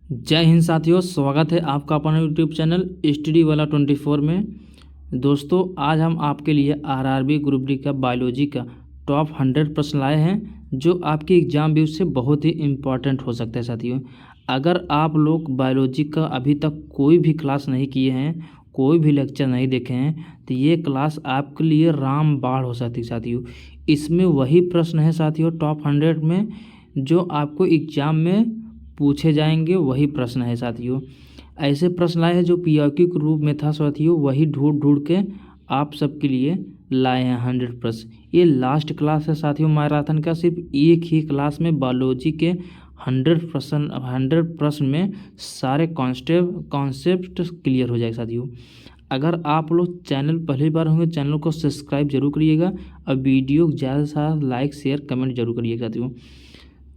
जय हिंद साथियों, स्वागत है आपका अपना यूट्यूब चैनल स्टडी वाला 24 में। दोस्तों, आज हम आपके लिए आरआरबी ग्रुप डी का बायोलॉजी का टॉप 100 प्रश्न लाए हैं जो आपके एग्जाम व्यू से बहुत ही इम्पॉर्टेंट हो सकते हैं। साथियों, अगर आप लोग बायोलॉजी का अभी तक कोई भी क्लास नहीं किए हैं, कोई भी लेक्चर नहीं देखे हैं, तो ये क्लास आपके लिए रामबाण हो सकती है। साथियों, इसमें वही प्रश्न है साथियों टॉप 100 में जो आपको एग्जाम में पूछे जाएंगे, वही प्रश्न है साथियों। ऐसे प्रश्न लाए हैं जो पीओक्यू के रूप में था साथियों, वही ढूंढ ढूंढ के आप सबके लिए लाए हैं 100 प्रश्न। ये लास्ट क्लास है साथियों मैराथन का। सिर्फ एक ही क्लास में बायोलॉजी के 100 प्रश्न में सारे कॉन्सेप्ट क्लियर हो जाएगा साथियों। अगर आप लोग चैनल पहली बार होंगे, चैनल को सब्सक्राइब जरूर करिएगा और वीडियो ज़्यादा से ज़्यादा लाइक शेयर कमेंट जरूर करिएगा साथियों।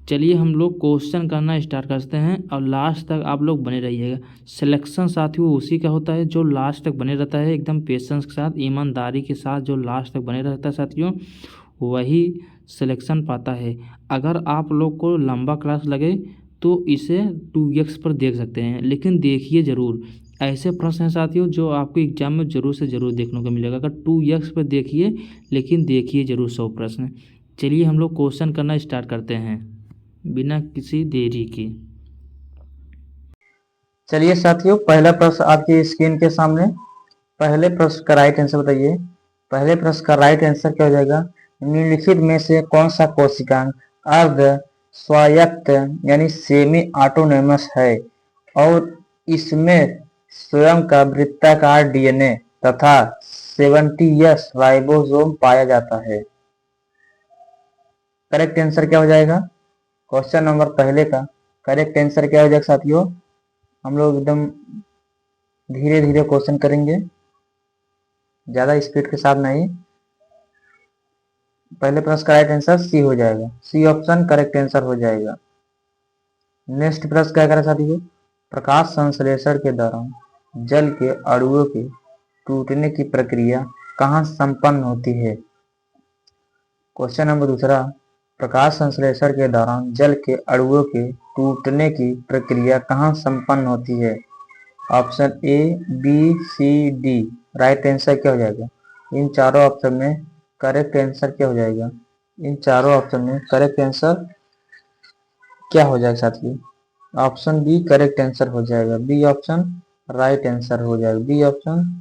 चलिए हम लोग क्वेश्चन करना स्टार्ट करते हैं और लास्ट तक आप लोग बने रहिएगा। सिलेक्शन साथियों उसी का होता है जो लास्ट तक बने रहता है, एकदम पेशेंस के साथ, ईमानदारी के साथ जो लास्ट तक बने रहता है साथियों, वही सिलेक्शन पाता है। अगर आप लोग को लंबा क्लास लगे तो इसे 2x पर देख सकते हैं, लेकिन देखिए ज़रूर। ऐसे प्रश्न हैं साथियों जो आपको एग्जाम में ज़रूर से ज़रूर देखने को मिलेगा। अगर 2x पर देखिए, लेकिन देखिए ज़रूर 100 प्रश्न। चलिए हम लोग क्वेश्चन करना स्टार्ट करते हैं बिना किसी देरी के। चलिए साथियों, पहला प्रश्न आपकी स्क्रीन के सामने। पहले प्रश्न का राइट आंसर बताइए। पहले प्रश्न का राइट आंसर क्या हो जाएगा? निम्नलिखित में से कौन सा कोशिकांग अर्ध स्वायत्त यानी सेमी ऑटोनोमस है और इसमें स्वयं का वृत्ताकार डीएनए तथा 70s राइबोसोम पाया जाता है? करेक्ट आंसर क्या हो जाएगा? क्वेश्चन नंबर पहले का करेक्ट आंसर क्या हो जाएगा साथियों? हम लोग एकदम धीरे धीरे क्वेश्चन करेंगे, ज्यादा स्पीड के साथ नहीं। पहले प्रश्न का राइट आंसर सी हो जाएगा। सी ऑप्शन करेक्ट आंसर हो जाएगा। नेक्स्ट प्रश्न क्या करें साथियों? प्रकाश संश्लेषण के दौरान जल के अणुओं के टूटने की प्रक्रिया कहाँ संपन्न होती है? क्वेश्चन नंबर दूसरा, प्रकाश संश्लेषण के दौरान जल के अणुओं के टूटने की प्रक्रिया कहाँ संपन्न होती है? Option A, B, C, D. Right answer क्या हो जाएगा? इन चारों ऑप्शन में करेक्ट आंसर क्या हो जाएगा? इन चारों ऑप्शन में करेक्ट आंसर क्या हो जाएगा साथियों? ऑप्शन बी करेक्ट आंसर हो जाएगा। बी ऑप्शन राइट आंसर हो जाएगा। बी ऑप्शन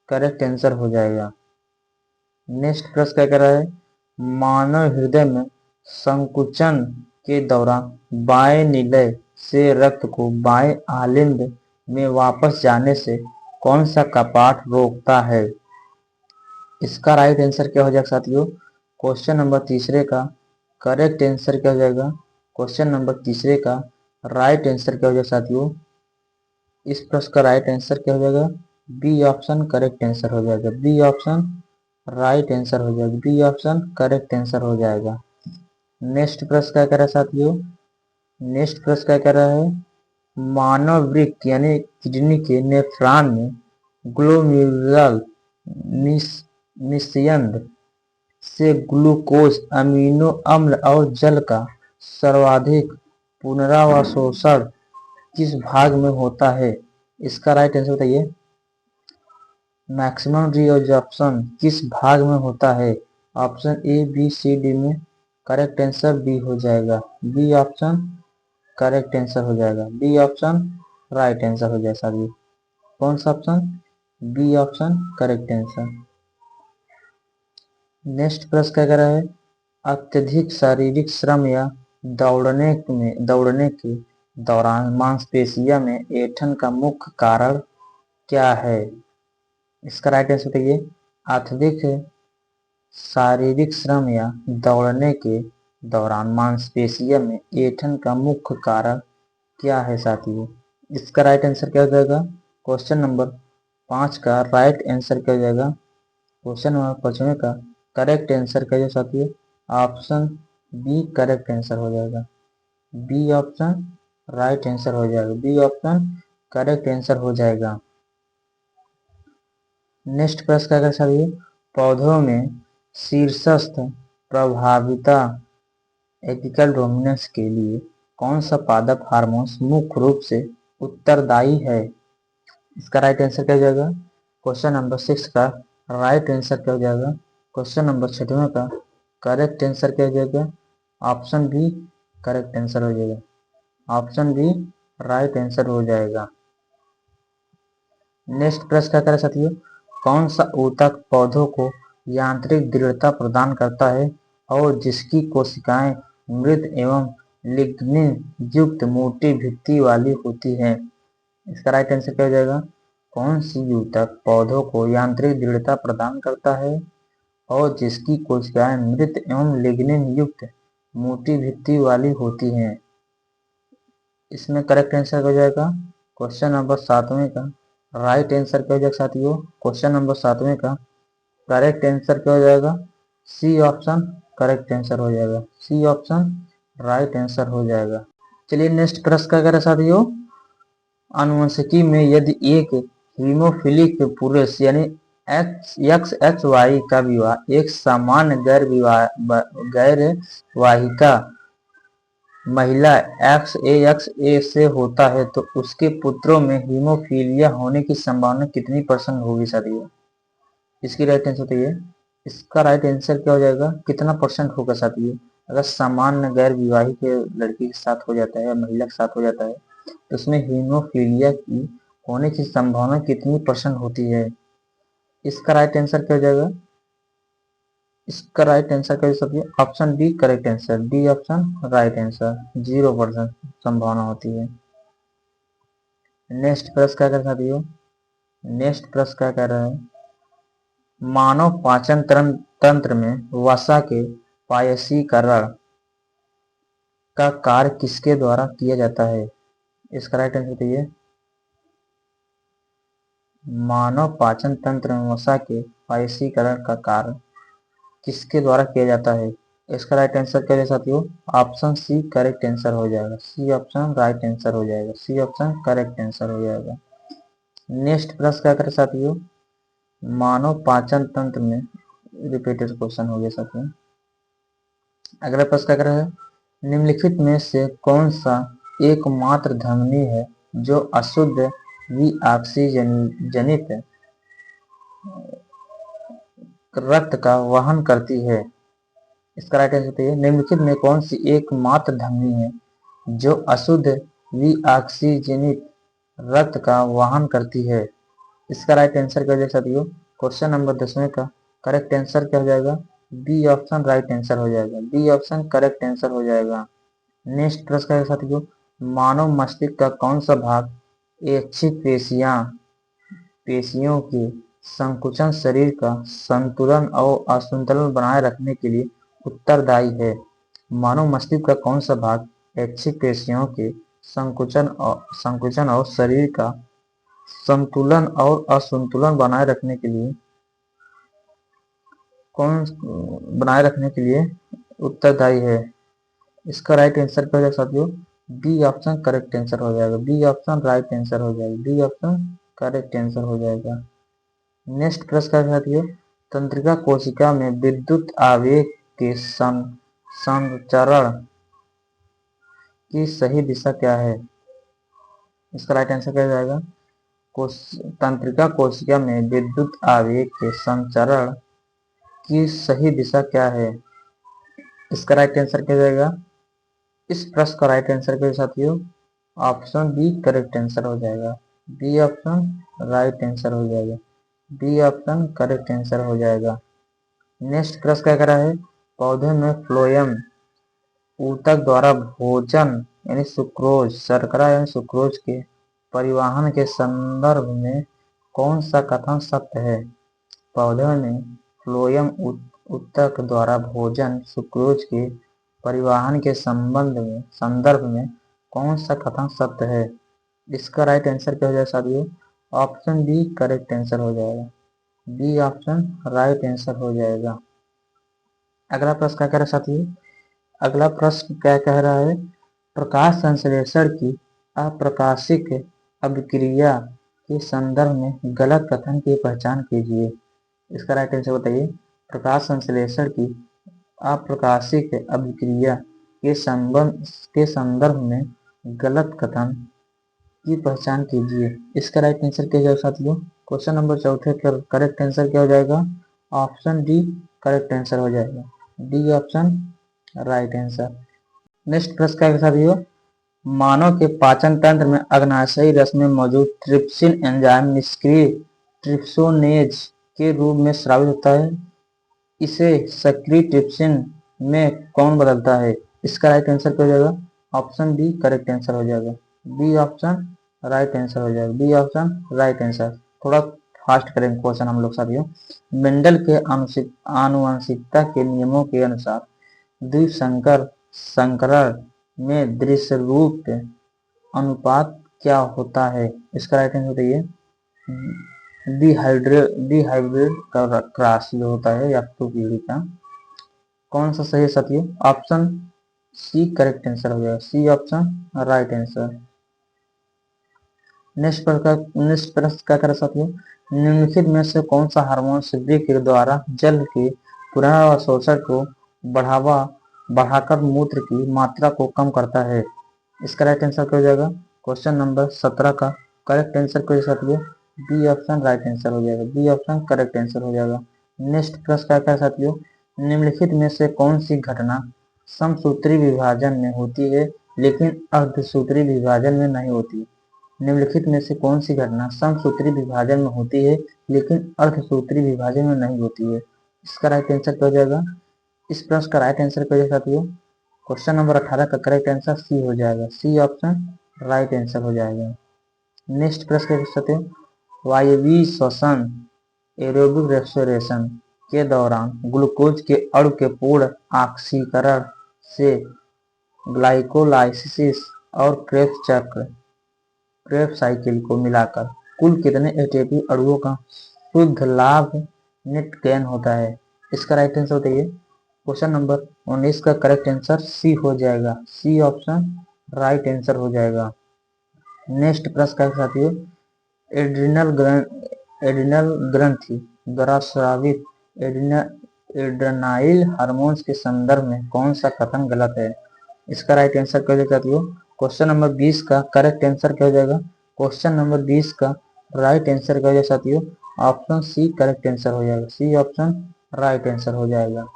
करेक्ट आंसर हो जाएगा। नेक्स्ट प्रश्न क्या कर रहा है? मानव हृदय में संकुचन के दौरान बाएं निलय से रक्त को बाएं आलिंद में वापस जाने से कौन सा कपाट रोकता है? इसका राइट आंसर क्या हो जाएगा साथियों? क्वेश्चन नंबर तीसरे का करेक्ट आंसर क्या हो जाएगा? क्वेश्चन नंबर तीसरे का राइट आंसर क्या हो जाएगा साथियों? इस प्रश्न का राइट आंसर क्या हो जाएगा? बी ऑप्शन करेक्ट आंसर हो जाएगा। बी ऑप्शन राइट आंसर हो जाएगा। बी ऑप्शन करेक्ट आंसर हो जाएगा। नेक्स्ट प्रश्न क्या कर रहा है साथियों? नेक्स्ट प्रश्न क्या कर रहा है? मानव वृक्क यानी किडनी के नेफ्रॉन में ग्लोमेरुलर निस्यंद से ग्लूकोज, अमीनो अम्ल और जल का सर्वाधिक पुनरावशोषण किस भाग में होता है? इसका राइट आंसर बताइए। मैक्सिमम रिअब्जॉर्प्शन किस भाग में होता है? Option A, B, C, D में करेक्ट आंसर बी हो जाएगा। बी ऑप्शन करेक्ट आंसर हो जाएगा। बी ऑप्शन राइट आंसर हो जाएगा साथियों। कौन सा option? B option correct answer. Next प्रश्न क्या कर रहा है? अत्यधिक शारीरिक श्रम या दौड़ने के दौरान मांसपेशियों में ऐंठन का मुख्य कारण क्या है? इसका राइट आंसर बताइए। अत्यधिक शारीरिक श्रम या दौड़ने के दौरान मांसपेशियों में ऐंठन का मुख्य कारण क्या है साथियों? इसका राइट आंसर क्या हो जाएगा? क्वेश्चन नंबर 5 का राइट आंसर क्या हो जाएगा? क्वेश्चन नंबर 5 का करेक्ट आंसर क्या है साथियों? ऑप्शन बी करेक्ट आंसर हो जाएगा। बी ऑप्शन राइट आंसर हो जाएगा। बी ऑप्शन करेक्ट आंसर हो जाएगा। नेक्स्ट प्रश्न क्या कर साथियों? पौधों में शीर्षस्थ प्रभाविता एपिकल डोमिनेंस के लिए कौन सा पादप हार्मोन मुख्य रूप से उत्तरदायी है? इसका राइट आंसर क्या हो जाएगा? क्वेश्चन नंबर 6 का राइट आंसर क्या हो जाएगा? क्वेश्चन नंबर 6 का करेक्ट आंसर क्या हो जाएगा? ऑप्शन बी करेक्ट आंसर हो जाएगा। ऑप्शन बी राइट आंसर हो जाएगा। नेक्स्ट प्रश्न क्या करें साथियों? कौन सा ऊतक पौधों को यांत्रिक दृढ़ता प्रदान करता है और जिसकी कोशिकाएं मृत एवं लिग्निन युक्त मोटी भित्ति वाली होती हैं? इसका राइट आंसर क्या हो जाएगा? कौन सी ऊतक पौधों को यांत्रिक दृढ़ता प्रदान करता है और जिसकी कोशिकाएं मृत एवं लिग्निन युक्त मोटी भित्ति वाली होती हैं? इसमें करेक्ट आंसर हो जाएगा क्वेश्चन नंबर 7वें का राइट आंसर क्या हो जाएगा साथियों? क्वेश्चन नंबर 7वें का करेक्ट आंसर क्या हो जाएगा? सी ऑप्शन करेक्ट आंसर हो जाएगा। सी ऑप्शन राइट आंसर हो जाएगा। चलिए नेक्स्ट प्रश्न क्या करें साथियों? आनुवंशिकी में यदि एक हीमोफिलिक पुरुष यानी XXY का विवाह एक सामान्य गैर वाहिका महिला XAXA से होता है तो उसके पुत्रों में हीमोफीलिया होने की संभावना कितनी % होगी साथियों? इसकी राइट आंसर बताइए। इसका राइट आंसर क्या हो जाएगा? कितना % होगा साथियों? अगर सामान्य गैर विवाहित लड़की के साथ हो जाता है या महिला के साथ हो जाता है तो उसमें हीमोफीलिया की होने की संभावना कितनी % होती है? इसका राइट आंसर क्या हो जाएगा? इसका राइट आंसर क्या हो सकती है? Option B correct answer. D option right answer. 0% संभावना होती है। नेक्स्ट प्रश्न क्या कर साथियों? नेक्स्ट प्रश्न क्या कह रहा है? मानव पाचन तंत्र में वसा के पायसीकरण का कार्य किसके द्वारा किया जाता है? इसका राइट आंसर बताइए। मानव पाचन तंत्र में वसा के पायसीकरण का कार्य किसके द्वारा किया जाता है? इसका राइट आंसर क्या है साथियों? ऑप्शन सी करेक्ट आंसर हो जाएगा। सी ऑप्शन राइट आंसर हो जाएगा। सी ऑप्शन करेक्ट आंसर हो जाएगा। नेक्स्ट प्रश्न क्या करें साथियों? मानव पाचन तंत्र में रिपीटेड क्वेश्चन हो गया साथियों। अगला प्रश्न क्या कर रहा है? निम्नलिखित में से कौन सा एकमात्र धमनी है जो अशुद्ध विऑक्सीजनित रक्त का वहन करती है? इसका राइट आंसर बताइए। निम्नलिखित में कौन सी एकमात्र धमनी है जो अशुद्ध विऑक्सीजनित रक्त का वहन करती है? इसका राइट आंसर क्या हो जाएगा साथियों? क्वेश्चन नंबर 10वें का करेक्ट आंसर क्या हो जाएगा? बी ऑप्शन राइट आंसर हो जाएगा। बी ऑप्शन करेक्ट आंसर हो जाएगा। नेक्स्ट प्रश्न क्या है साथियों? मानव मस्तिष्क का कौन सा भाग ऐच्छिक पेशियों के संकुचन शरीर का संतुलन और असंतुलन बनाए रखने के लिए उत्तरदायी है? मानव मस्तिष्क का कौन सा भाग ऐच्छिक पेशियों के संकुचन और शरीर का संतुलन और असंतुलन बनाए रखने के लिए उत्तरदायी है? इसका राइट आंसर क्या हो जाएगा साथियों? बी ऑप्शन करेक्ट आंसर हो जाएगा। बी ऑप्शन राइट आंसर हो जाएगा। बी ऑप्शन करेक्ट आंसर हो जाएगा। नेक्स्ट प्रश्न क्या है साथियों? तंत्रिका कोशिका में विद्युत आवेग के संचरण की सही दिशा क्या है? इसका राइट आंसर क्या हो जाएगा? तंत्रिका कोशिका में विद्युत आवेग के संचरण की सही दिशा क्या है? इसका राइट आंसर क्या हो जाएगा? इस प्रश्न का राइट आंसर क्या है साथियों? ऑप्शन बी करेक्ट आंसर हो जाएगा। बी ऑप्शन राइट आंसर हो जाएगा। बी ऑप्शन करेक्ट आंसर हो जाएगा। नेक्स्ट प्रश्न क्या कर रहा है? पौधे में फ्लोएम ऊतक द्वारा भोजन यानी सुक्रोज शर्करा यानी सुक्रोज के परिवहन के संदर्भ में कौन सा कथन सत्य है? पौधे में फ्लोएम ऊतक द्वारा भोजन सुक्रोज के परिवहन के संदर्भ में कौन सा कथन सत्य है? इसका राइट आंसर क्या हो जाएगा साथियों? ऑप्शन बी करेक्ट आंसर हो जाएगा। बी ऑप्शन राइट आंसर हो जाएगा। अगला प्रश्न क्या कह रहा है साथियों? अगला प्रश्न क्या कह रहा है? प्रकाश संश्लेषण की अप्रकाशिक अभिक्रिया के संदर्भ में गलत कथन की पहचान कीजिए। इसका राइट आंसर बताइए। प्रकाश संश्लेषण की अप्रकाशिक अभिक्रिया के संदर्भ में गलत कथन की पहचान कीजिए। इसका राइट आंसर क्या हो जाएगा साथियों? क्वेश्चन नंबर 4 का करेक्ट आंसर क्या हो जाएगा? ऑप्शन डी करेक्ट आंसर हो जाएगा। D option right answer. Next प्रश्न क्या है साथियों? मानव के पाचन तंत्र में अग्नाशयी रस में मौजूद ट्रिप्सिन एंजाइम निष्क्रिय ट्रिप्सोनेज के रूप में स्रावित होता है। इसे सक्रिय ट्रिप्सिन में कौन बदलता है? इसका राइट आंसर क्या हो जाएगा? ऑप्शन बी करेक्ट आंसर हो जाएगा। बी ऑप्शन राइट आंसर हो जाएगा। B option right answer. थोड़ा फास्ट करेंगे क्वेश्चन हम लोग साथियों। मेंडल के आनुवंशिकता के नियमों के अनुसार द्विसंकर संकरण में दृश्य रूप अनुपात क्या होता है? इसका राइट आंसर बताइए। डिहाइब्रिड क्रॉस जो होता है या तो पीढ़ी का कौन सा सही है साथियों? ऑप्शन सी करेक्ट आंसर हो जाएगा। C option right answer. Next प्रश्न क्या करें साथियों? निम्नलिखित में से कौन सा हार्मोन स्त्री के द्वारा जल के पुनर्अवशोषण को बढ़ाकर मूत्र की मात्रा को कम करता है? इसका राइट आंसर क्या हो जाएगा? क्वेश्चन नंबर 17 का करेक्ट आंसर क्या हो साथियों? बी ऑप्शन राइट आंसर हो जाएगा। बी ऑप्शन करेक्ट आंसर हो जाएगा। नेक्स्ट प्रश्न क्या है साथियों? निम्नलिखित में से कौन सी घटना समसूत्री विभाजन में होती है लेकिन अर्धसूत्री विभाजन में नहीं होती? निम्नलिखित में से कौन सी घटना समसूत्री विभाजन में होती है लेकिन अर्धसूत्री विभाजन में नहीं होती है? इसका राइट आंसर क्या हो जाएगा? इस प्रश्न का राइट आंसर क्या हो जाएगा साथियों? क्वेश्चन नंबर 18 का करेक्ट आंसर सी हो जाएगा। सी ऑप्शन राइट आंसर हो जाएगा। नेक्स्ट प्रश्न क्या पूछते हैं? वायवीय श्वसन एरोबिक रेस्पिरेशन के दौरान ग्लूकोज के अणु के पूर्ण ऑक्सीकरण से ग्लाइकोलाइसिस और क्रेब्स साइकिल को मिलाकर कुल कितने एटीपी अणुओं का शुद्ध लाभ नेट गेन होता है? इसका राइट आंसर बताइए। क्वेश्चन नंबर 19 का करेक्ट आंसर सी हो जाएगा। सी ऑप्शन राइट आंसर हो जाएगा। नेक्स्ट प्रश्न का साथियों? एड्रिनल ग्रंथि द्वारा स्रावित एड्रेनाइल हार्मोन्स के संदर्भ में कौन सा कथन गलत है? इसका राइट आंसर क्या हो जाएगा साथियों? क्वेश्चन नंबर 20 का करेक्ट आंसर क्या हो जाएगा? क्वेश्चन नंबर 20 का राइट आंसर क्या हो जाएगा साथियों? ऑप्शन सी करेक्ट आंसर हो जाएगा। सी ऑप्शन राइट आंसर हो जाएगा।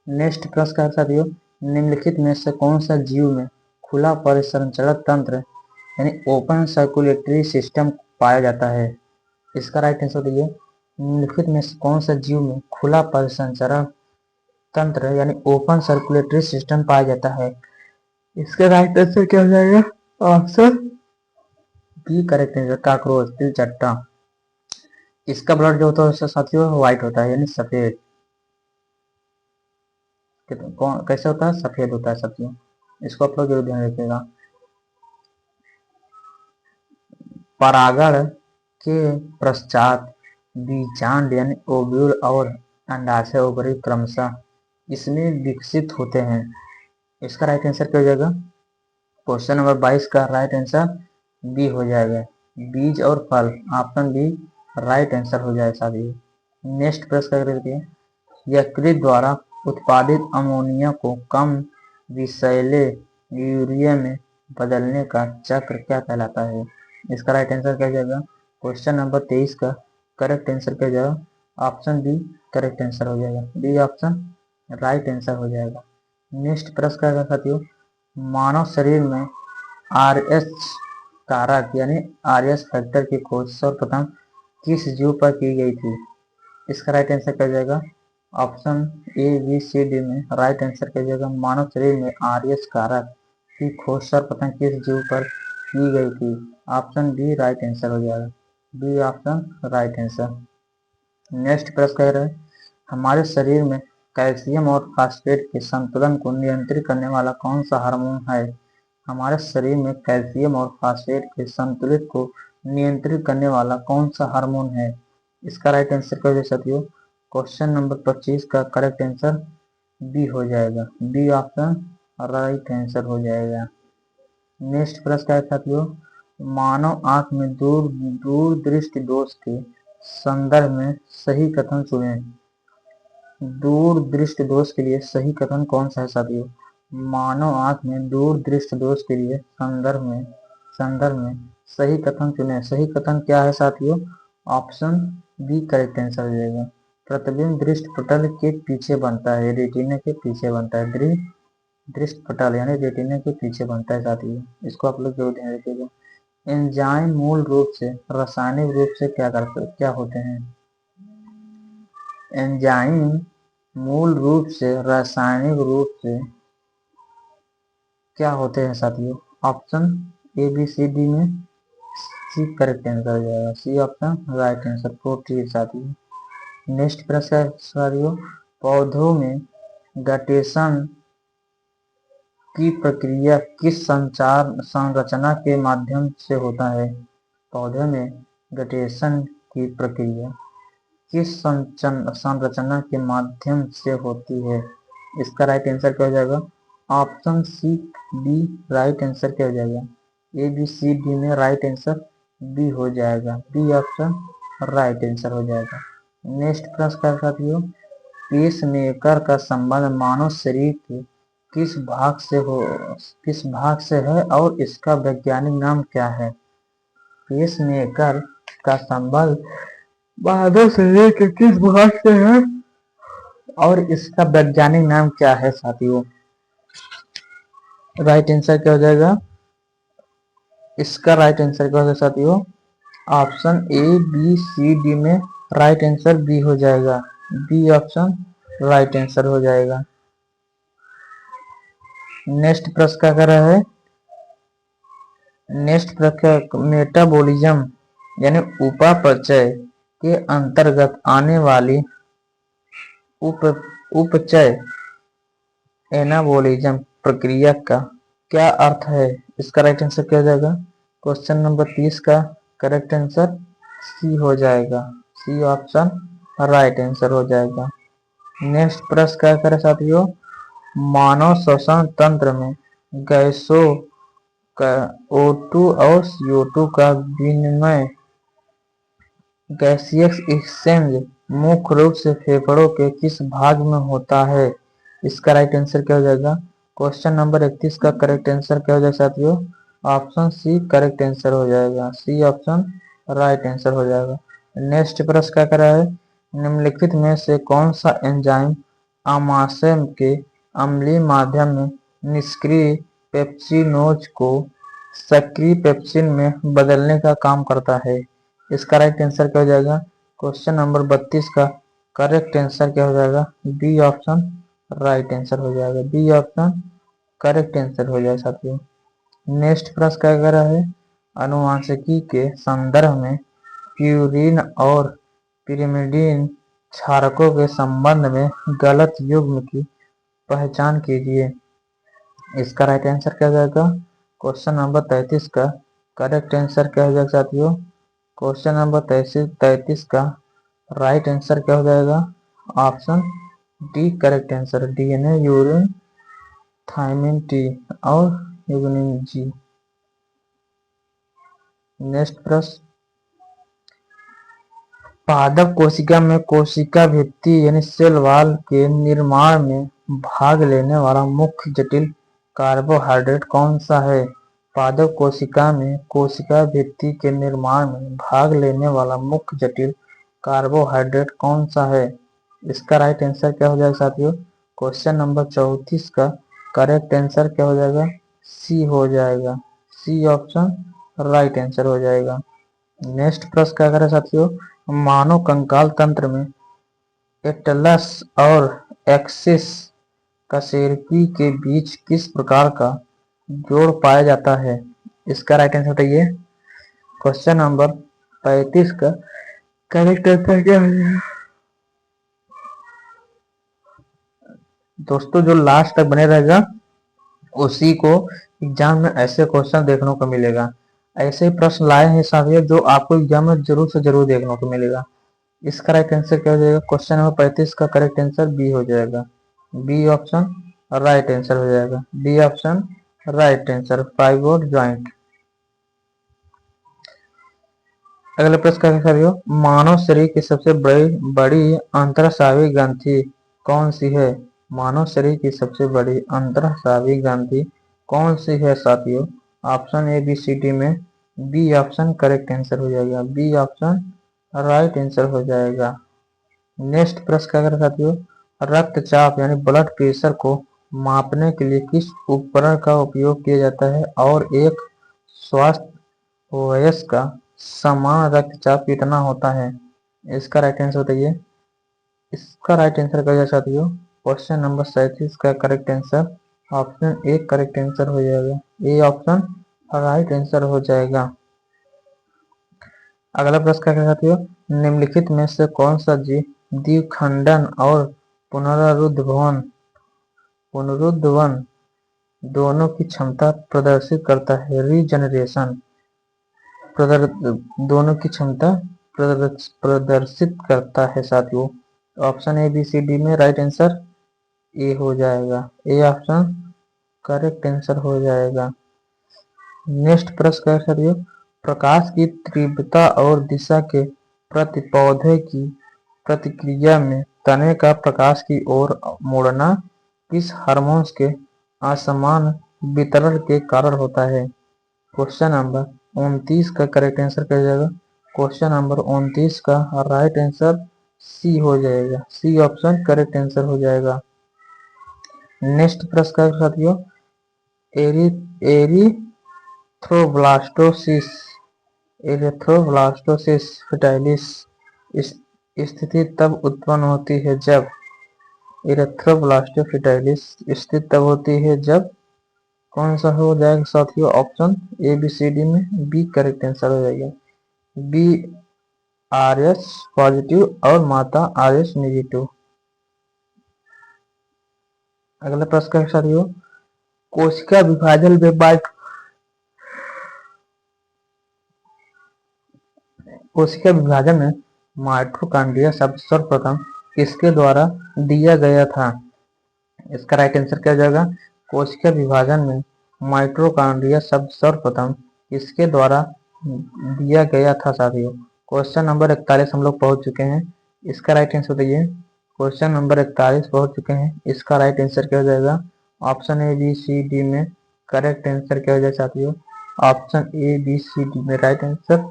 नेक्स्ट प्रश्न का साथियों? निम्नलिखित में से कौन सा जीव में खुला परिसंचरण तंत्र यानी ओपन सर्कुलेटरी सिस्टम पाया जाता है? इसका राइट आंसर दिए। निम्नलिखित में से कौन सा जीव में खुला परिसंचरण तंत्र यानी ओपन सर्कुलेटरी सिस्टम पाया जाता है? इसका राइट आंसर क्या हो जाएगा? Option B correct answer cockroach तिलचट्टा। इसका ब्लड जो होता है साथियों व्हाइट होता है यानी सफेद। कैसे होता है? सफेद होता है साथियों। इसको आप लोग जरूर ध्यान रखिएगा। परागण के पश्चात बीजांड यानी ओव्यूल और अंडाशय ओवरी क्रमशः इसमें विकसित होते हैं। इसका राइट आंसर क्या हो जाएगा? क्वेश्चन नंबर 22 का राइट आंसर बी हो जाएगा। बीज और फल ऑप्शन बी राइट आंसर हो जाएगा साथियों। नेक्स्ट प्रश्न क्या करते हैं? यकृत द्वारा उत्पादित अमोनिया को कम विषैले यूरिया में बदलने का चक्र क्या कहलाता है? इसका राइट आंसर क्या हो जाएगा? क्वेश्चन नंबर 23 का करेक्ट आंसर क्या हो जाएगा? ऑप्शन बी करेक्ट आंसर हो जाएगा। बी ऑप्शन राइट आंसर हो जाएगा। नेक्स्ट प्रश्न क्या है साथियों? मानव शरीर में आरएच कारक यानी आरएच फैक्टर की खोज सर्वप्रथम किस जीव पर की गई थी? इसका राइट आंसर क्या हो जाएगा? Option A B C D में राइट आंसर क्या हो जाएगा? मानव शरीर में आरएच कारक की खोज सर्वप्रथम किस जीव पर की गई थी? ऑप्शन बी राइट आंसर हो जाएगा। B option right answer. Next प्रश्न कह रहे हैं हमारे शरीर में कैल्शियम और फास्फेट के संतुलन को नियंत्रित करने वाला कौन सा हार्मोन है? हमारे शरीर में कैल्शियम और फास्फेट के संतुलित को नियंत्रित करने वाला कौन सा हार्मोन है? इसका राइट आंसर क्या हो जाएगा साथियों? क्वेश्चन नंबर 25 का करेक्ट आंसर बी हो जाएगा। बी ऑप्शन राइट आंसर हो जाएगा। नेक्स्ट प्रश्न क्या है साथियों? मानव आंख में दूर दृष्टि दोष के संदर्भ में सही कथन चुनें। दूर दृष्टि दोष के लिए सही कथन कौन सा है साथियों? मानव आंख में दूर दृष्टि दोष के लिए संदर्भ में सही कथन चुने। सही कथन क्या है साथियों? ऑप्शन बी करेक्ट आंसर हो जाएगा। प्रतिबिंब दृष्टि पटल के पीछे बनता है, रेटिना के पीछे बनता है। दृष्टि पटल यानी रेटिना के पीछे बनता है साथियों, इसको आप लोग जरूर ध्यान रखिएगा। एंजाइम मूल रूप से रासायनिक रूप से क्या होते हैं? एंजाइम मूल रूप से रासायनिक रूप से क्या होते हैं साथियों? Option A B C D में सी करेक्ट आंसर हो जाएगा। C option right answer. Protein साथियों। नेक्स्ट प्रश्न है साथियों, पौधों में गटेशन की प्रक्रिया किस संरचना के माध्यम से होता है? पौधे में गटेशन की प्रक्रिया किस संरचना के माध्यम से होती है? इसका राइट आंसर क्या हो जाएगा? Option C B right answer क्या हो जाएगा? ए बी सी डी में राइट आंसर बी हो जाएगा। बी ऑप्शन राइट आंसर हो जाएगा। नेक्स्ट प्रश्न का साथियों, पेसमेकर का संबंध मानव शरीर के किस भाग से है और इसका वैज्ञानिक नाम क्या है? पेसमेकर का संबंध मानव शरीर के किस भाग से है और इसका वैज्ञानिक नाम क्या है साथियों? राइट आंसर क्या हो जाएगा? इसका राइट आंसर क्या हो जाएगा साथियों? Option A B C D में राइट आंसर बी हो जाएगा। बी ऑप्शन राइट आंसर हो जाएगा। नेक्स्ट प्रश्न क्या कर रहा है? नेक्स्ट प्रश्न, मेटाबॉलिज्म यानी उपापचय के अंतर्गत आने वाली उपचय एनाबॉलिज्म प्रक्रिया का क्या अर्थ है? इसका राइट आंसर क्या हो जाएगा? क्वेश्चन नंबर 30 का करेक्ट आंसर सी हो जाएगा। सी ऑप्शन राइट आंसर हो जाएगा। नेक्स्ट प्रश्न क्या करें साथियों, मानव श्वसन तंत्र में गैसों का O2 और CO2 का विनिमय गैसियस एक्सचेंज मुख्य रूप से फेफड़ों के किस भाग में होता है? इसका राइट आंसर क्या हो जाएगा? क्वेश्चन नंबर 31 का करेक्ट आंसर क्या हो जाएगा साथियों? ऑप्शन सी करेक्ट आंसर हो जाएगा। सी ऑप्शन राइट आंसर हो जाएगा। नेक्स्ट प्रश्न क्या कर रहा है, निम्नलिखित में से कौन सा एंजाइम आमाशय के अम्लीय माध्यम में निष्क्रिय पेप्सिनोज को सक्रिय पेप्सिन में बदलने का काम करता है? इसका राइट आंसर क्या हो जाएगा? क्वेश्चन नंबर 32 का करेक्ट आंसर क्या हो जाएगा? बी ऑप्शन राइट आंसर हो जाएगा। बी ऑप्शन करेक्ट आंसर हो जाएगा साथियों। नेक्स्ट प्रश्न क्या कर रहा है, अनुवांशिकी के संदर्भ में प्यूरिन और पिरिमिडीन क्षारकों के संबंध में गलत युग्म की पहचान कीजिए। इसका राइट आंसर क्या हो जाएगा? क्वेश्चन नंबर 33 का करेक्ट आंसर क्या हो जाएगा साथियों? क्वेश्चन नंबर 33 का राइट आंसर क्या हो जाएगा? Option D correct answer. DNA, urine, thymine T और यूग्निन जी। नेक्स्ट प्रश्न, पादप कोशिका में कोशिका भित्ति यानी सेल वॉल के निर्माण में भाग लेने वाला मुख्य जटिल कार्बोहाइड्रेट कौन सा है? पादप कोशिका में कोशिका भित्ति के निर्माण में भाग लेने वाला मुख्य जटिल कार्बोहाइड्रेट कौन सा है? इसका राइट आंसर क्या हो जाएगा साथियों? क्वेश्चन नंबर 34 का करेक्ट आंसर क्या हो जाएगा? सी हो जाएगा। सी ऑप्शन राइट आंसर हो जाएगा। नेक्स्ट प्रश्न क्या करें साथियों, मानव कंकाल तंत्र में एटलस और एक्सिस कशेरुकी के बीच किस प्रकार का जोड़ पाया जाता है? इसका राइट आंसर बताइए। क्वेश्चन नंबर 35 का करेक्ट आंसर क्या है? दोस्तों जो लास्ट तक बने रहेगा उसी को एग्जाम में ऐसे क्वेश्चन देखने को मिलेगा। ऐसे प्रश्न लाए हैं साथियों जो आपको एग्जाम में जरूर से जरूर देखने को मिलेगा। इसका राइट आंसर क्या हो जाएगा? क्वेश्चन नंबर 35 का करेक्ट आंसर बी हो जाएगा। बी ऑप्शन राइट आंसर हो जाएगा। B option right answer, fibroid joint. अगला प्रश्न क्या साथियों, मानव शरीर की सबसे बड़ी अंतःस्रावी ग्रंथि कौन सी है? मानव शरीर की सबसे बड़ी अंतःस्रावी ग्रंथि कौन सी है साथियों? Option A B C D में बी ऑप्शन करेक्ट आंसर हो जाएगा। बी ऑप्शन राइट आंसर हो जाएगा। नेक्स्ट प्रश्न क्या करें साथियों? रक्तचाप यानी ब्लड प्रेशर को मापने के लिए किस उपकरण का उपयोग किया जाता है और एक स्वस्थ वयस्क का समान रक्तचाप कितना होता है? इसका राइट आंसर बताइए। इसका राइट आंसर क्या है साथियों? क्वेश्चन नंबर 37 का correct answer option A correct answer हो जाएगा। ए ऑप्शन राइट आंसर हो जाएगा। अगला प्रश्न क्या है साथियों? निम्नलिखित में से कौन सा जीव द्विखंडन और पुनरुद्भवन दोनों की क्षमता प्रदर्शित करता है? रीजनरेशन दोनों की क्षमता प्रदर्शित करता है साथियों। Option A B C D में राइट आंसर ए हो जाएगा। ए ऑप्शन करेक्ट आंसर हो जाएगा। नेक्स्ट प्रश्न क्या है साथियों? प्रकाश की तीव्रता और दिशा के प्रति पौधे की प्रतिक्रिया में तने का प्रकाश की ओर मुड़ना किस हार्मोन के असमान वितरण के कारण होता है? क्वेश्चन नंबर 29 का करेक्ट आंसर क्या हो जाएगा? क्वेश्चन नंबर 29 का राइट आंसर सी हो जाएगा। सी ऑप्शन करेक्ट आंसर हो जाएगा। नेक्स्ट प्रश्न क्या है साथियों? एरिथ्रोब्लास्टोसिस एरिथ्रोब्लास्टोसिस फिटाइलिस स्थिति तब उत्पन्न होती है जब एरिथ्रोब्लास्टोफिटाइलिस स्थिति तब होती है जब कौन सा हो जाएगा साथियों? Option A B C D में बी करेक्ट आंसर हो जाएगा। बी आर एस पॉजिटिव और माता आर एस नेगेटिव। अगला प्रश्न क्या है साथियों? कोशिका विभाजन में कोशिका विभाजन में माइटोकॉन्ड्रिया शब्द सर्वप्रथम किसके द्वारा दिया गया था? इसका राइट आंसर क्या हो जाएगा? कोशिका विभाजन में माइटोकॉन्ड्रिया शब्द सर्वप्रथम किसके द्वारा दिया गया था साथियों? क्वेश्चन नंबर 41 हम लोग पहुंच चुके हैं। इसका राइट आंसर बताइए। क्वेश्चन नंबर 41 पहुंच चुके हैं। इसका राइट आंसर क्या हो जाएगा? Option A B C D में करेक्ट आंसर क्या हो जाएगा साथियों? Option A B C D में राइट आंसर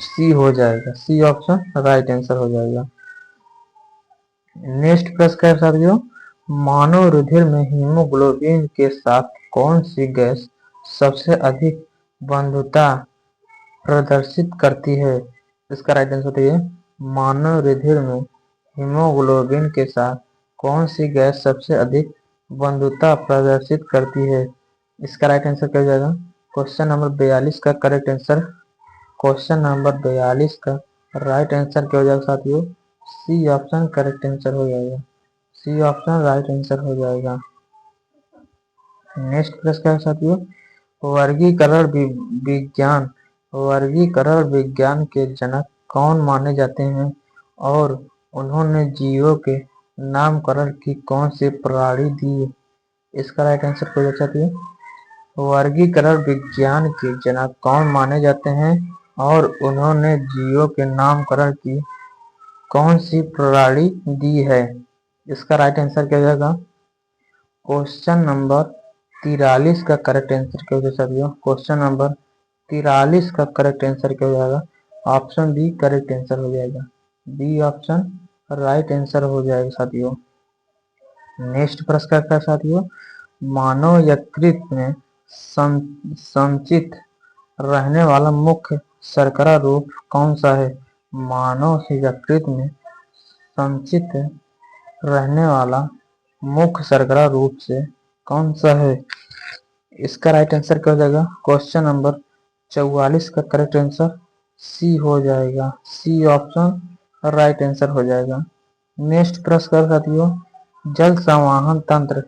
सी हो जाएगा। सी ऑप्शन राइट आंसर हो जाएगा। नेक्स्ट प्रश्न क्या है साथियों? मानव रुधिर में हीमोग्लोबिन के साथ कौन सी गैस सबसे अधिक बंधुता प्रदर्शित करती है? इसका राइट आंसर बताइए। मानव रुधिर में हीमोग्लोबिन के साथ कौन सी गैस सबसे अधिक बंधुता प्रदर्शित करती है? इसका राइट आंसर क्या हो जाएगा? क्वेश्चन नंबर 42 का करेक्ट आंसर क्वेश्चन नंबर 42 का राइट आंसर क्या हो जाएगा साथियों? सी ऑप्शन करेक्ट आंसर हो जाएगा। सी ऑप्शन राइट आंसर हो जाएगा। नेक्स्ट प्रश्न क्या है साथियों? वर्गीकरण विज्ञान के जनक कौन माने जाते हैं और उन्होंने जीवों के नामकरण की कौन सी प्रणाली दी? इसका राइट आंसर क्या हो जाएगा? वर्गीकरण विज्ञान के जनक कौन माने जाते हैं और उन्होंने जीवों के नामकरण की कौन सी प्रणाली दी है? इसका राइट आंसर क्या हो जाएगा? क्वेश्चन नंबर 43 का करेक्ट आंसर क्या हो जाएगा साथियों? क्वेश्चन नंबर 43 का करेक्ट आंसर क्या हो जाएगा? ऑप्शन बी करेक्ट आंसर हो जाएगा। बी ऑप्शन राइट आंसर हो जाएगा साथियों। नेक्स्ट प्रश्न क्या है साथियों? मानव यकृत में संचित रहने वाला मुख्य शर्करा रूप कौन सा है? मानव यकृत में संचित रहने वाला मुख्य शर्करा रूप से कौन सा है? इसका राइट आंसर क्या हो जाएगा? क्वेश्चन नंबर 44 का करेक्ट आंसर सी हो जाएगा। सी ऑप्शन राइट आंसर हो जाएगा। नेक्स्ट प्रश्न क्या साथियों? जल संवहन तंत्र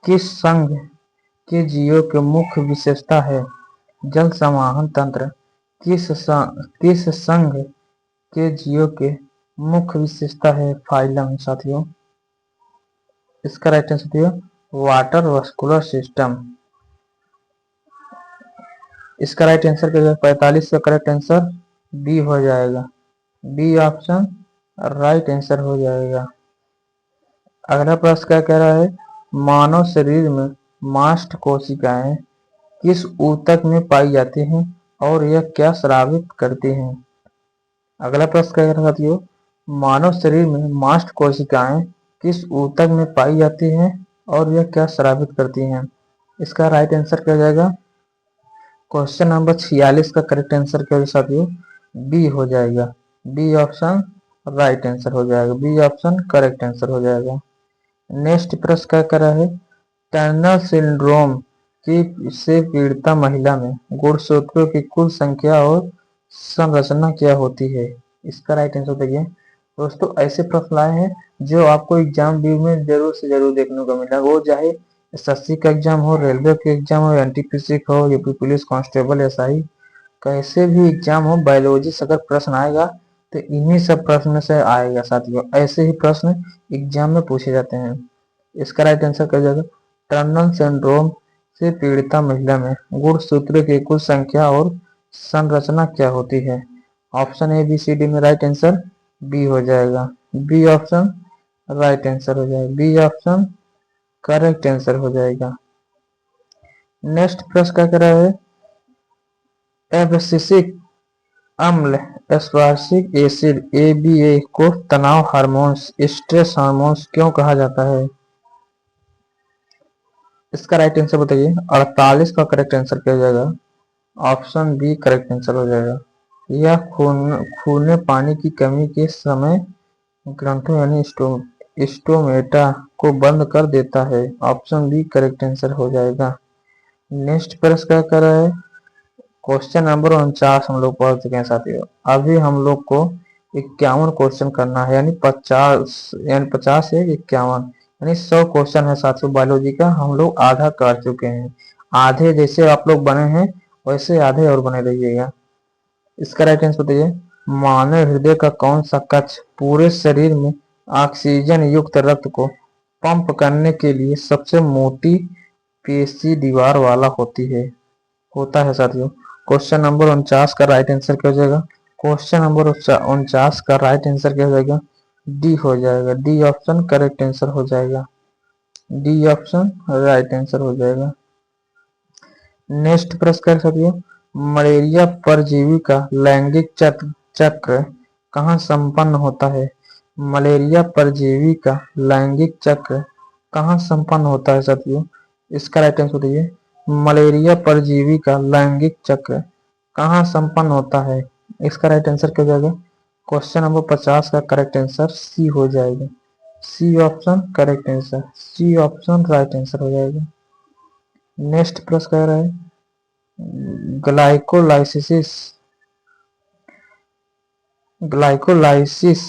किस संघ के जीवों की मुख्य विशेषता है? जल संवहन तंत्र किस संघ के जीवों के मुख्य विशेषता है? फाइलम साथियों। इसका राइट आंसर दिया वाटर वास्कुलर सिस्टम। इसका राइट आंसर क्या जाएगा? 45 का करेक्ट आंसर बी हो जाएगा। बी ऑप्शन राइट आंसर हो जाएगा। अगला प्रश्न क्या कह रहा है, मानव शरीर में मास्ट कोशिकाएं किस ऊतक में पाई जाती हैं और यह क्या स्रावित करती हैं। अगला प्रश्न क्या कह रहा है साथियों, मानव शरीर में मास्ट कोशिकाएं किस ऊतक में पाई जाती हैं और यह क्या स्रावित करती हैं। इसका राइट आंसर क्या हो जाएगा, क्वेश्चन नंबर 46 का करेक्ट आंसर क्या होगा साथियों, बी हो जाएगा। बी ऑप्शन राइट आंसर हो जाएगा, बी ऑप्शन करेक्ट आंसर हो जाएगा। नेक्स्ट प्रश्न क्या कर रहा है, टर्नर सिंड्रोम की से पीड़िता महिला में गुणसूत्रों की कुल संख्या और संरचना क्या होती है। इसका राइट आंसर देखिए दोस्तों, ऐसे प्रश्न लाए हैं जो आपको एग्जाम व्यू में जरूर से जरूर देखने को मिला, वो चाहे एसएससी का एग्जाम हो, रेलवे का एग्जाम हो, एनटीपीसी का हो, यूपी पुलिस कांस्टेबल, एसआई, कैसे भी एग्जाम हो, बायोलॉजी से अगर प्रश्न आएगा तो इन्हीं सब प्रश्न से आएगा साथियों। ऐसे ही प्रश्न एग्जाम में पूछे जाते हैं। इसका राइट आंसर क्या जाएगा, टर्नर सिंड्रोम से पीड़िता महिला में गुणसूत्रों की कुल संख्या और संरचना क्या होती है। Option A B C D में राइट आंसर बी हो जाएगा, बी ऑप्शन राइट आंसर हो जाएगा, बी ऑप्शन करेक्ट आंसर हो जाएगा। नेक्स्ट प्रश्न क्या कर रहा है, एब्सिसिक अम्ल एस्पार्टिक एसिड ABA को तनाव हार्मोन्स स्ट्रेस हार्मोन्स क्यों कहा जाता है। इसका राइट आंसर बताइए, 48 का करेक्ट आंसर क्या हो जाएगा, ऑप्शन बी करेक्ट आंसर हो जाएगा। यह खून में पानी की कमी के समय ग्रंथों यानी स्टोमेटा को बंद कर देता है, ऑप्शन बी करेक्ट आंसर हो जाएगा। नेक्स्ट प्रश्न क्या कर रहा है, क्वेश्चन नंबर 49 हम लोग पढ़ चुके हैं साथियों। अभी हम लोग को 51 क्वेश्चन करना है, यानी 50 से 51 यानी 100 क्वेश्चन है साथियों। बायोलॉजी का हम लोग आधा कर चुके हैं, आधे जैसे आप लोग बने हैं वैसे आधे और बने रहिएगा। इसका राइट आंसर बताइए, मानव हृदय का कौन सा कक्ष पूरे शरीर में ऑक्सीजन युक्त रक्त को पंप करने के लिए सबसे मोटी पेशी दीवार वाला होता है साथियों। क्वेश्चन नंबर 49 का राइट आंसर क्या हो जाएगा, क्वेश्चन नंबर 49 का राइट आंसर क्या हो जाएगा, डी हो जाएगा, डी ऑप्शन करेक्ट आंसर हो जाएगा, डी ऑप्शन राइट आंसर हो जाएगा। नेक्स्ट प्रश्न कर साथियों, मलेरिया परजीवी का लैंगिक चक्र कहाँ संपन्न होता है। मलेरिया परजीवी का लैंगिक चक्र कहाँ संपन्न होता है साथियों। इसका राइट आंसर बताइए, मलेरिया परजीवी का लैंगिक चक्र कहाँ संपन्न होता है। इसका राइट आंसर क्या हो जाएगा, क्वेश्चन नंबर 50 का करेक्ट आंसर सी हो जाएगा, C option correct answer, C option right answer हो जाएगा। नेक्स्ट प्रश्न कह रहा है, ग्लाइकोलाइसिस ग्लाइकोलाइसिस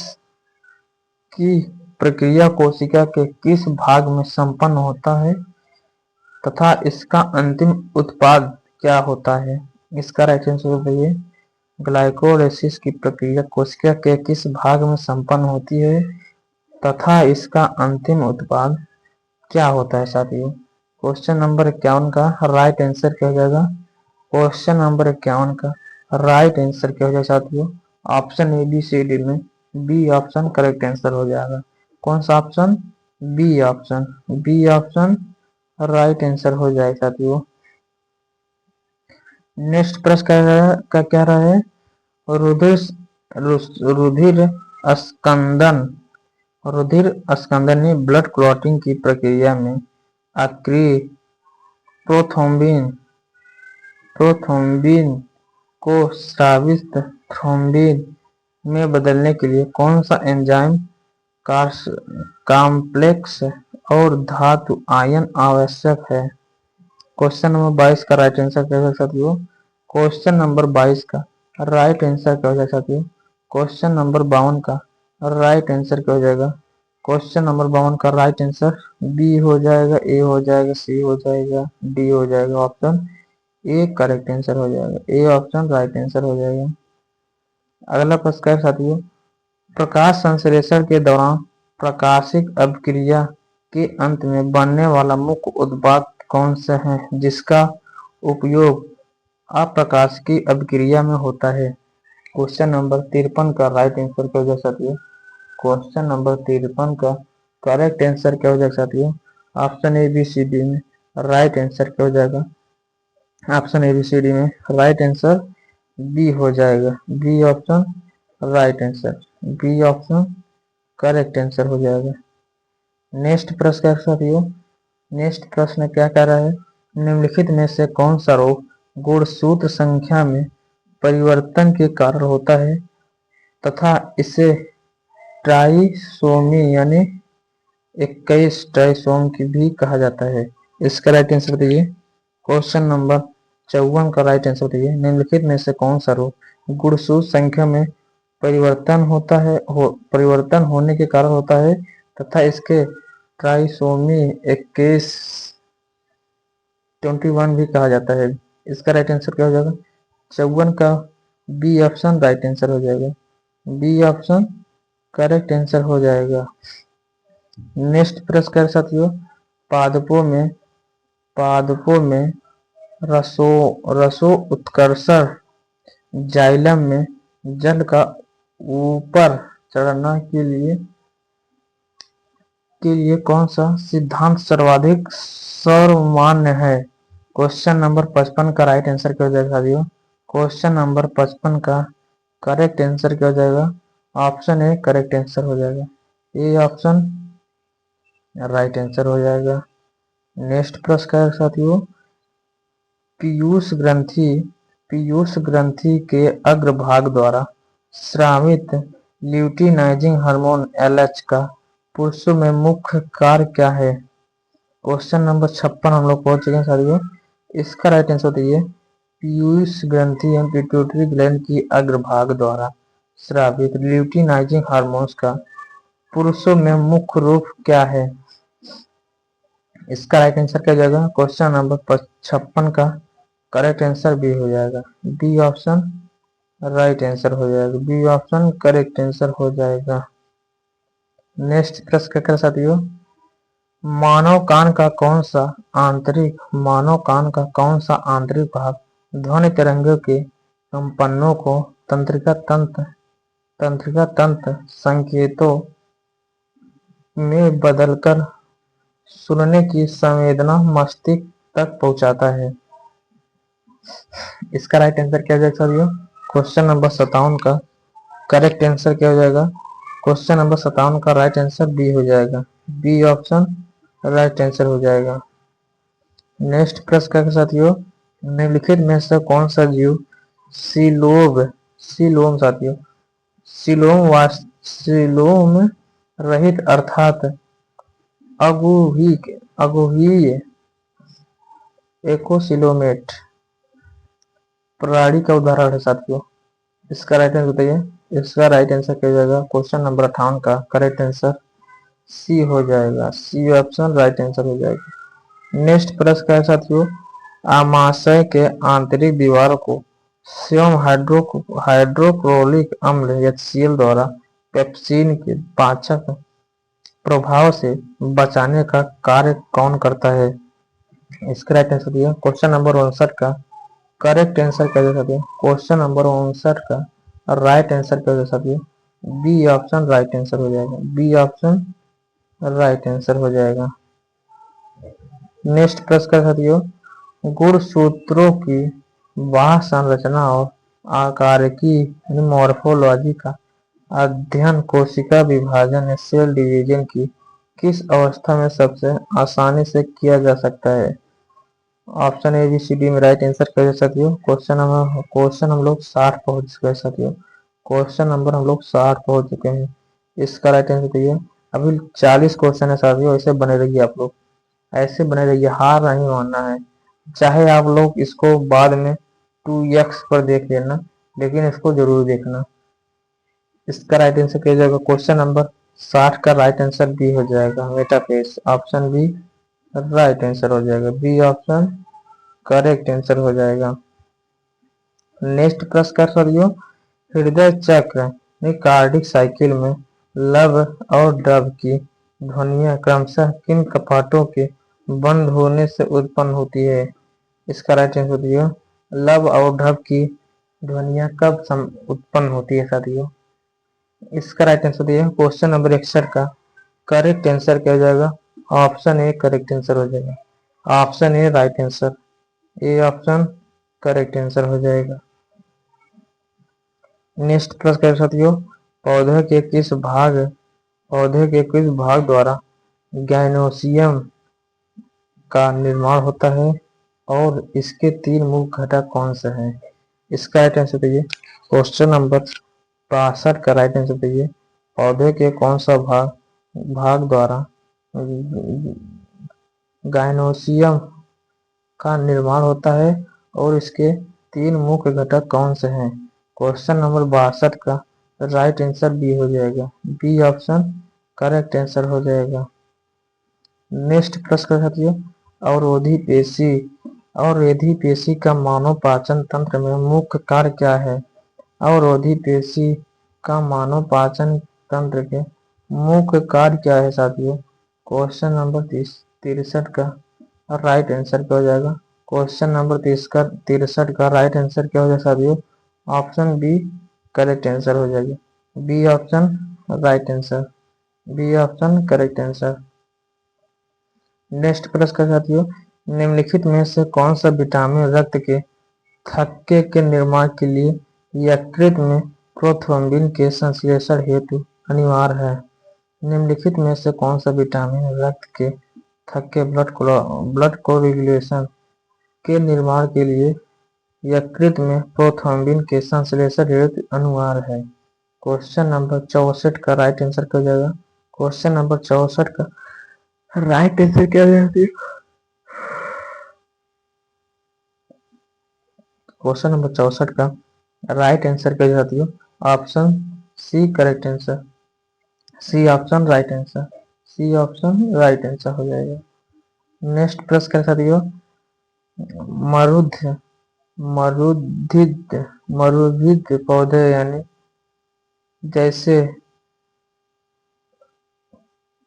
की प्रक्रिया कोशिका के किस भाग में संपन्न होता है तथा इसका अंतिम उत्पाद क्या होता है। इसका राइट आंसर बताइए, ग्लाइकोलाइसिस की प्रक्रिया कोशिका के किस भाग में संपन्न होती है तथा इसका अंतिम उत्पाद क्या होता है साथियों। क्वेश्चन नंबर 51 का राइट आंसर क्या हो जाएगा, क्वेश्चन नंबर 51 का राइट आंसर क्या हो जाएगा साथियों, option A B C D में बी ऑप्शन करेक्ट आंसर हो जाएगा। कौन सा option, B option, B option right answer हो जाएगा साथियों। नेक्स्ट प्रश्न क्या रहा है, रुधिर स्कंदन रुधिर स्कंदन में ब्लड क्लॉटिंग की प्रक्रिया में अक्रिय प्रोथ्रोम्बिन को स्रावित थ्रोम्बिन में बदलने के लिए कौन सा एंजाइम कॉम्प्लेक्स और धातु आयन आवश्यक है। क्वेश्चन नंबर 22 का राइट आंसर क्या है साथियों, क्वेश्चन नंबर 22 का राइट आंसर क्या हो जाएगा साथियों, क्वेश्चन नंबर 52 का राइट आंसर क्या हो जाएगा, क्वेश्चन नंबर 52 का राइट आंसर बी हो जाएगा, ए हो जाएगा, सी हो जाएगा, डी हो जाएगा, ऑप्शन ए करेक्ट आंसर हो जाएगा, ए ऑप्शन राइट आंसर हो जाएगा। अगला प्रश्न है साथियों, प्रकाश संश्लेषण के दौरान प्रकाशिक अभिक्रिया के अंत में बनने वाला मुख्य उत्पाद कौन सा है जिसका उपयोग अप्रकाशिकी अभिक्रिया में होता है। क्वेश्चन नंबर 53 का राइट आंसर क्या हो जाएगा साथियों, क्वेश्चन नंबर 53 का करेक्ट आंसर क्या हो जाएगा साथियों? Option A B C D में राइट आंसर क्या हो जाएगा? Option A B C D में राइट आंसर बी हो जाएगा। B option right answer, B option correct answer हो जाएगा। नेक्स्ट प्रश्न क्या साथियों? नेक्स्ट प्रश्न क्या कह रहा है? निम्नलिखित में से कौन सा रोग गुणसूत्र संख्या में परिवर्तन के कारण होता है तथा इसे ट्राइसोमी यानी 21 ट्राइसोम की भी कहा जाता है? इसका राइट आंसर बताइए। क्वेश्चन नंबर 54 का राइट आंसर बताइए। निम्नलिखित में से कौन सा रोग गुणसूत्र संख्या में परिवर्तन होने के कारण होता है तथा इसके ट्राइसोमी 21 भी कहा जाता है? इसका राइट आंसर क्या हो जाएगा? 54 का बी ऑप्शन राइट आंसर हो जाएगा। बी ऑप्शन करेक्ट आंसर हो जाएगा। नेक्स्ट प्रश्न कर साथियों, पादपों में रसो उत्कर्षण जाइलम में जल का ऊपर चढ़ना के लिए कौन सा सिद्धांत सर्वाधिक सर्वमान्य है? क्वेश्चन नंबर 55 का राइट आंसर क्या हो जाएगा साथियों? क्वेश्चन नंबर 55 का करेक्ट आंसर क्या हो जाएगा? ऑप्शन ए करेक्ट आंसर हो जाएगा। ए ऑप्शन राइट आंसर हो जाएगा। नेक्स्ट प्रश्न क्या है साथियों? पीयूष ग्रंथि के अग्रभाग द्वारा स्रावित ल्यूटिनाइजिंग हार्मोन LH का पुरुषों में मुख्य कार्य क्या है? क्वेश्चन नंबर 56 हम लोग पहुंच चुके हैं साथियों। इसका राइट आंसर बताइए। पीयूष ग्रंथि एवं पिट्यूटरी ग्लैंड की अग्रभाग द्वारा स्रावित ल्यूटिनाइजिंग हार्मोन्स का पुरुषों में मुख्य रूप क्या है? इसका राइट आंसर क्या हो जाएगा? क्वेश्चन नंबर 56 का करेक्ट आंसर बी हो जाएगा। बी ऑप्शन राइट आंसर हो जाएगा। बी ऑप्शन करेक्ट आंसर हो जाएगा। नेक्स्ट प्रश्न क्या कर साथियों? मानव कान का कौन सा आंतरिक भाग ध्वनि तरंगों के कंपनों को तंत्रिका तंत्र संकेतों में बदलकर सुनने की संवेदना मस्तिष्क तक पहुंचाता है? इसका राइट आंसर क्या हो जाएगा साथियों? क्वेश्चन नंबर 57 का करेक्ट आंसर क्या हो जाएगा? क्वेश्चन नंबर 57 का राइट आंसर बी हो जाएगा। बी ऑप्शन राइट आंसर हो जाएगा। नेक्स्ट प्रश्न क्या है साथियों? निम्नलिखित में से कौन सा जीव सीलोम साथियों सीलोम रहित अर्थात अगुहीय एकोसिलोमेट प्राणी का उदाहरण है साथियों? इसका राइट आंसर बताइए। इसका राइट आंसर क्या हो जाएगा? क्वेश्चन नंबर 58 का करेक्ट आंसर सी हो जाएगा। सी ऑप्शन राइट आंसर हो जाएगा। नेक्स्ट प्रश्न क्या है साथियों? आमाशय के आंतरिक दीवार को स्वयं हाइड्रोक्लोरिक अम्ल HCl द्वारा पेप्सिन के पाचक प्रभाव से बचाने का कार्य कौन करता है? इसका राइट आंसर दिया। क्वेश्चन नंबर 59 का करेक्ट आंसर क्या हो सकता है? क्वेश्चन नंबर 59 का राइट आंसर क्या हो सकता है? बी ऑप्शन राइट आंसर हो जाएगा। बी ऑप्शन राइट आंसर हो जाएगा। नेक्स्ट प्रश्न क्या साथियों? गुणसूत्रों की बाह्य संरचना और आकारिकी मॉर्फोलॉजी का अध्ययन कोशिका विभाजन या सेल डिवीजन की किस अवस्था में सबसे आसानी से किया जा सकता है? Option A B C D में राइट आंसर क्या हो सकती हो? क्वेश्चन हम लोग 60 पहुंच चुके हैं साथियों। क्वेश्चन नंबर हम लोग 60 पहुंच चुके हैं। इसका राइट आंसर बताइए। अभी 40 क्वेश्चन है साथियों। ऐसे बने रहिए आप लोग, ऐसे बने रहिए, हार नहीं मानना है। चाहे आप लोग इसको बाद में 2x पर देख लेना, लेकिन इसको जरूर देखना। इसका राइट आंसर क्या हो जाएगा? क्वेश्चन नंबर 60 का राइट आंसर बी हो जाएगा, metaphase. Option B right answer हो जाएगा। बी ऑप्शन करेक्ट आंसर हो जाएगा। नेक्स्ट प्रश्न कर साथियों, हृदय चक्र कार्डिक साइकिल में लब और डब की ध्वनियां क्रमशः किन कपाटों के बंद होने से उत्पन्न होती है? इसका राइट आंसर दिया। लब और डब की ध्वनियां कब उत्पन्न होती है साथियों? इसका राइट आंसर दिया। क्वेश्चन नंबर 61 का करेक्ट आंसर क्या हो जाएगा? ऑप्शन ए करेक्ट आंसर हो जाएगा। Option A right answer, A option correct answer हो जाएगा। नेक्स्ट प्रश्न क्या है साथियों? पौधे के किस भाग द्वारा गैनोसियम का निर्माण होता है और इसके 3 मुख्य घटक कौन से हैं? इसका राइट आंसर दीजिए। क्वेश्चन नंबर 62 का राइट आंसर दीजिए। पौधे के कौन सा भाग द्वारा गायनोसियम का निर्माण होता है और इसके 3 मुख्य घटक कौन से हैं? क्वेश्चन नंबर 62 का राइट आंसर बी हो जाएगा। बी ऑप्शन करेक्ट आंसर हो जाएगा। नेक्स्ट प्रश्न साथियों, अवरोधी पेशी का मानव पाचन तंत्र में मुख्य कार्य क्या है? अवरोधी पेशी का मानव पाचन तंत्र के मुख्य कार्य क्या है साथियों? क्वेश्चन नंबर 63 का राइट आंसर क्या हो जाएगा? क्वेश्चन नंबर 63 का राइट आंसर क्या हो जाएगा साथियों? ऑप्शन बी करेक्ट आंसर हो जाएगा। B option right answer, B option correct answer. Next प्रश्न का साथियों, निम्नलिखित में से कौन सा विटामिन रक्त के थक्के के निर्माण के लिए यकृत में प्रोथ्रोम्बिन के संश्लेषण हेतु अनिवार्य है? निम्नलिखित में से कौन सा विटामिन रक्त के थक्के ब्लड कोआगुलेशन के निर्माण के लिए यकृत में प्रोथ्रोम्बिन के संश्लेषण हेतु अनिवार्य है? क्वेश्चन नंबर 64 का राइट आंसर क्या हो जाएगा? क्वेश्चन नंबर 64 का राइट आंसर क्या हो जाएगा? क्वेश्चन नंबर 64 का राइट आंसर क्या हो जाती है? Option C correct answer, C option right answer, C option right answer हो जाएगा। नेक्स्ट प्रश्न क्या साथियों, मरुद्धित पौधे यानी जैसे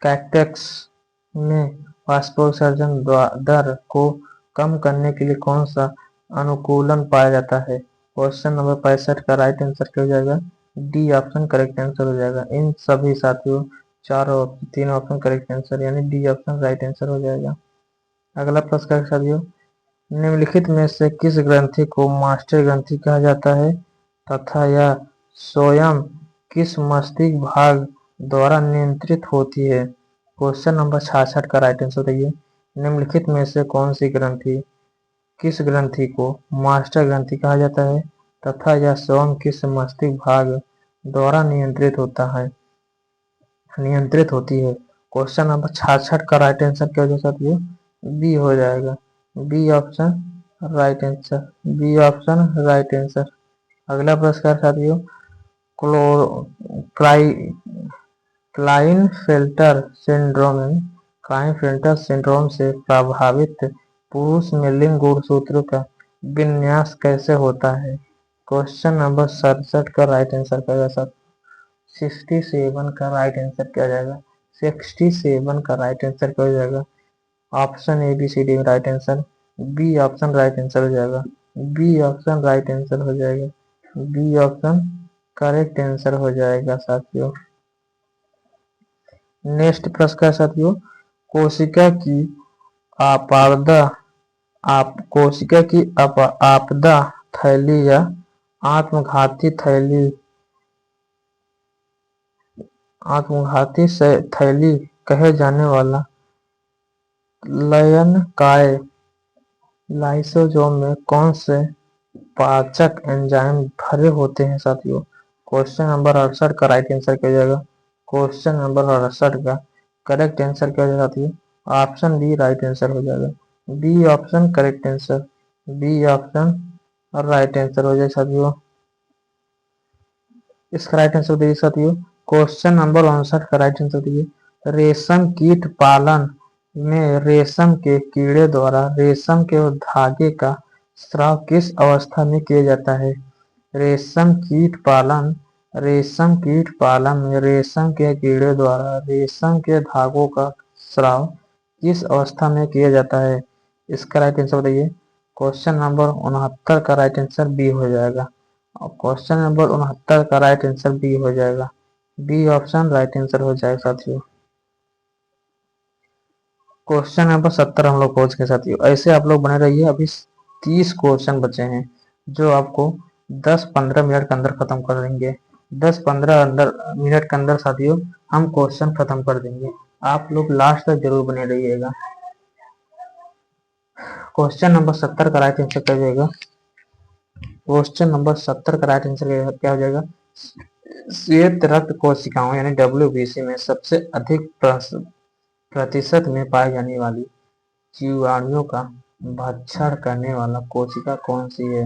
कैक्टस में वाष्पोत्सर्जन दर को कम करने के लिए कौन सा अनुकूलन पाया जाता है? क्वेश्चन नंबर 65 का राइट आंसर क्या हो जाएगा? डी ऑप्शन करेक्ट आंसर हो जाएगा। इन सभी साथियों 3 ऑप्शन करेक्ट आंसर यानी डी ऑप्शन राइट आंसर हो जाएगा। अगला प्रश्न क्या साथियों, निम्नलिखित में से किस ग्रंथि को मास्टर ग्रंथि कहा जाता है तथा यह स्वयं किस मस्तिष्क भाग द्वारा नियंत्रित होती है? क्वेश्चन नंबर 66 का राइट आंसर देखिए। निम्नलिखित में से कौन सी ग्रंथि किस ग्रंथि को मास्टर ग्रंथि कहा जाता है तथा यह स्वयं किस मस्तिष्क भाग द्वारा नियंत्रित होती है? क्वेश्चन नंबर 66 का राइट आंसर क्या हो जाएगा साथियों? बी हो जाएगा। B option right answer, B option right answer. अगला प्रश्न साथियों, क्लाइनफेल्टर सिंड्रोम से प्रभावित पुरुष में लिंग गुणसूत्रों का विन्यास कैसे होता है? क्वेश्चन नंबर 67 का राइट आंसर क्या होगा? 67 का राइट आंसर क्या हो जाएगा? 67 का राइट आंसर क्या हो जाएगा? Option A B C D में right answer, B option right answer हो जाएगा। बी ऑप्शन राइट आंसर हो जाएगा। बी ऑप्शन करेक्ट आंसर हो जाएगा साथियों। नेक्स्ट प्रश्न का साथियों, कोशिका की आपदा थैली या आत्मघाती थैली कहे जाने वाला लयनकाय लाइसोसोम में कौन से पाचक एंजाइम भरे होते हैं साथियों? क्वेश्चन नंबर 68 का राइट आंसर क्या हो जाएगा? क्वेश्चन नंबर 68 का करेक्ट आंसर क्या हो जाएगा साथियों? ऑप्शन बी राइट आंसर हो जाएगा। B option correct answer, B option right answer हो जाएगा साथियों। इसका राइट आंसर देखिए साथियों, क्वेश्चन नंबर 59 का राइट आंसर देखिए। रेशम कीट पालन में रेशम के कीड़े द्वारा रेशम के धागे का स्राव किस अवस्था में किया जाता है? रेशम कीट पालन में रेशम के कीड़े द्वारा रेशम के धागों का स्राव किस अवस्था में किया जाता है? इसका राइट आंसर बताइए। क्वेश्चन नंबर 69 का राइट आंसर बी हो जाएगा। और क्वेश्चन नंबर 69 का राइट आंसर बी हो जाएगा। बी ऑप्शन राइट आंसर हो जाएगा साथियों। क्वेश्चन नंबर 70 हम लोग पहुंच गए साथियों। ऐसे आप लोग बने रहिए, अभी 30 क्वेश्चन बचे हैं जो आपको 10-15 मिनट के अंदर खत्म कर देंगे। 10-15 मिनट के अंदर साथियों हम क्वेश्चन खत्म कर देंगे। आप लोग लास्ट तक जरूर बने रहिएगा। क्वेश्चन नंबर 70 का राइट आंसर क्या जाएगा? क्वेश्चन नंबर 70 का राइट आंसर क्या हो जाएगा? श्वेत रक्त कोशिकाओं यानी WBC में सबसे अधिक प्रतिशत में पाई जाने वाली जीवाणुओं का भक्षण करने वाला कोशिका कौन सी है?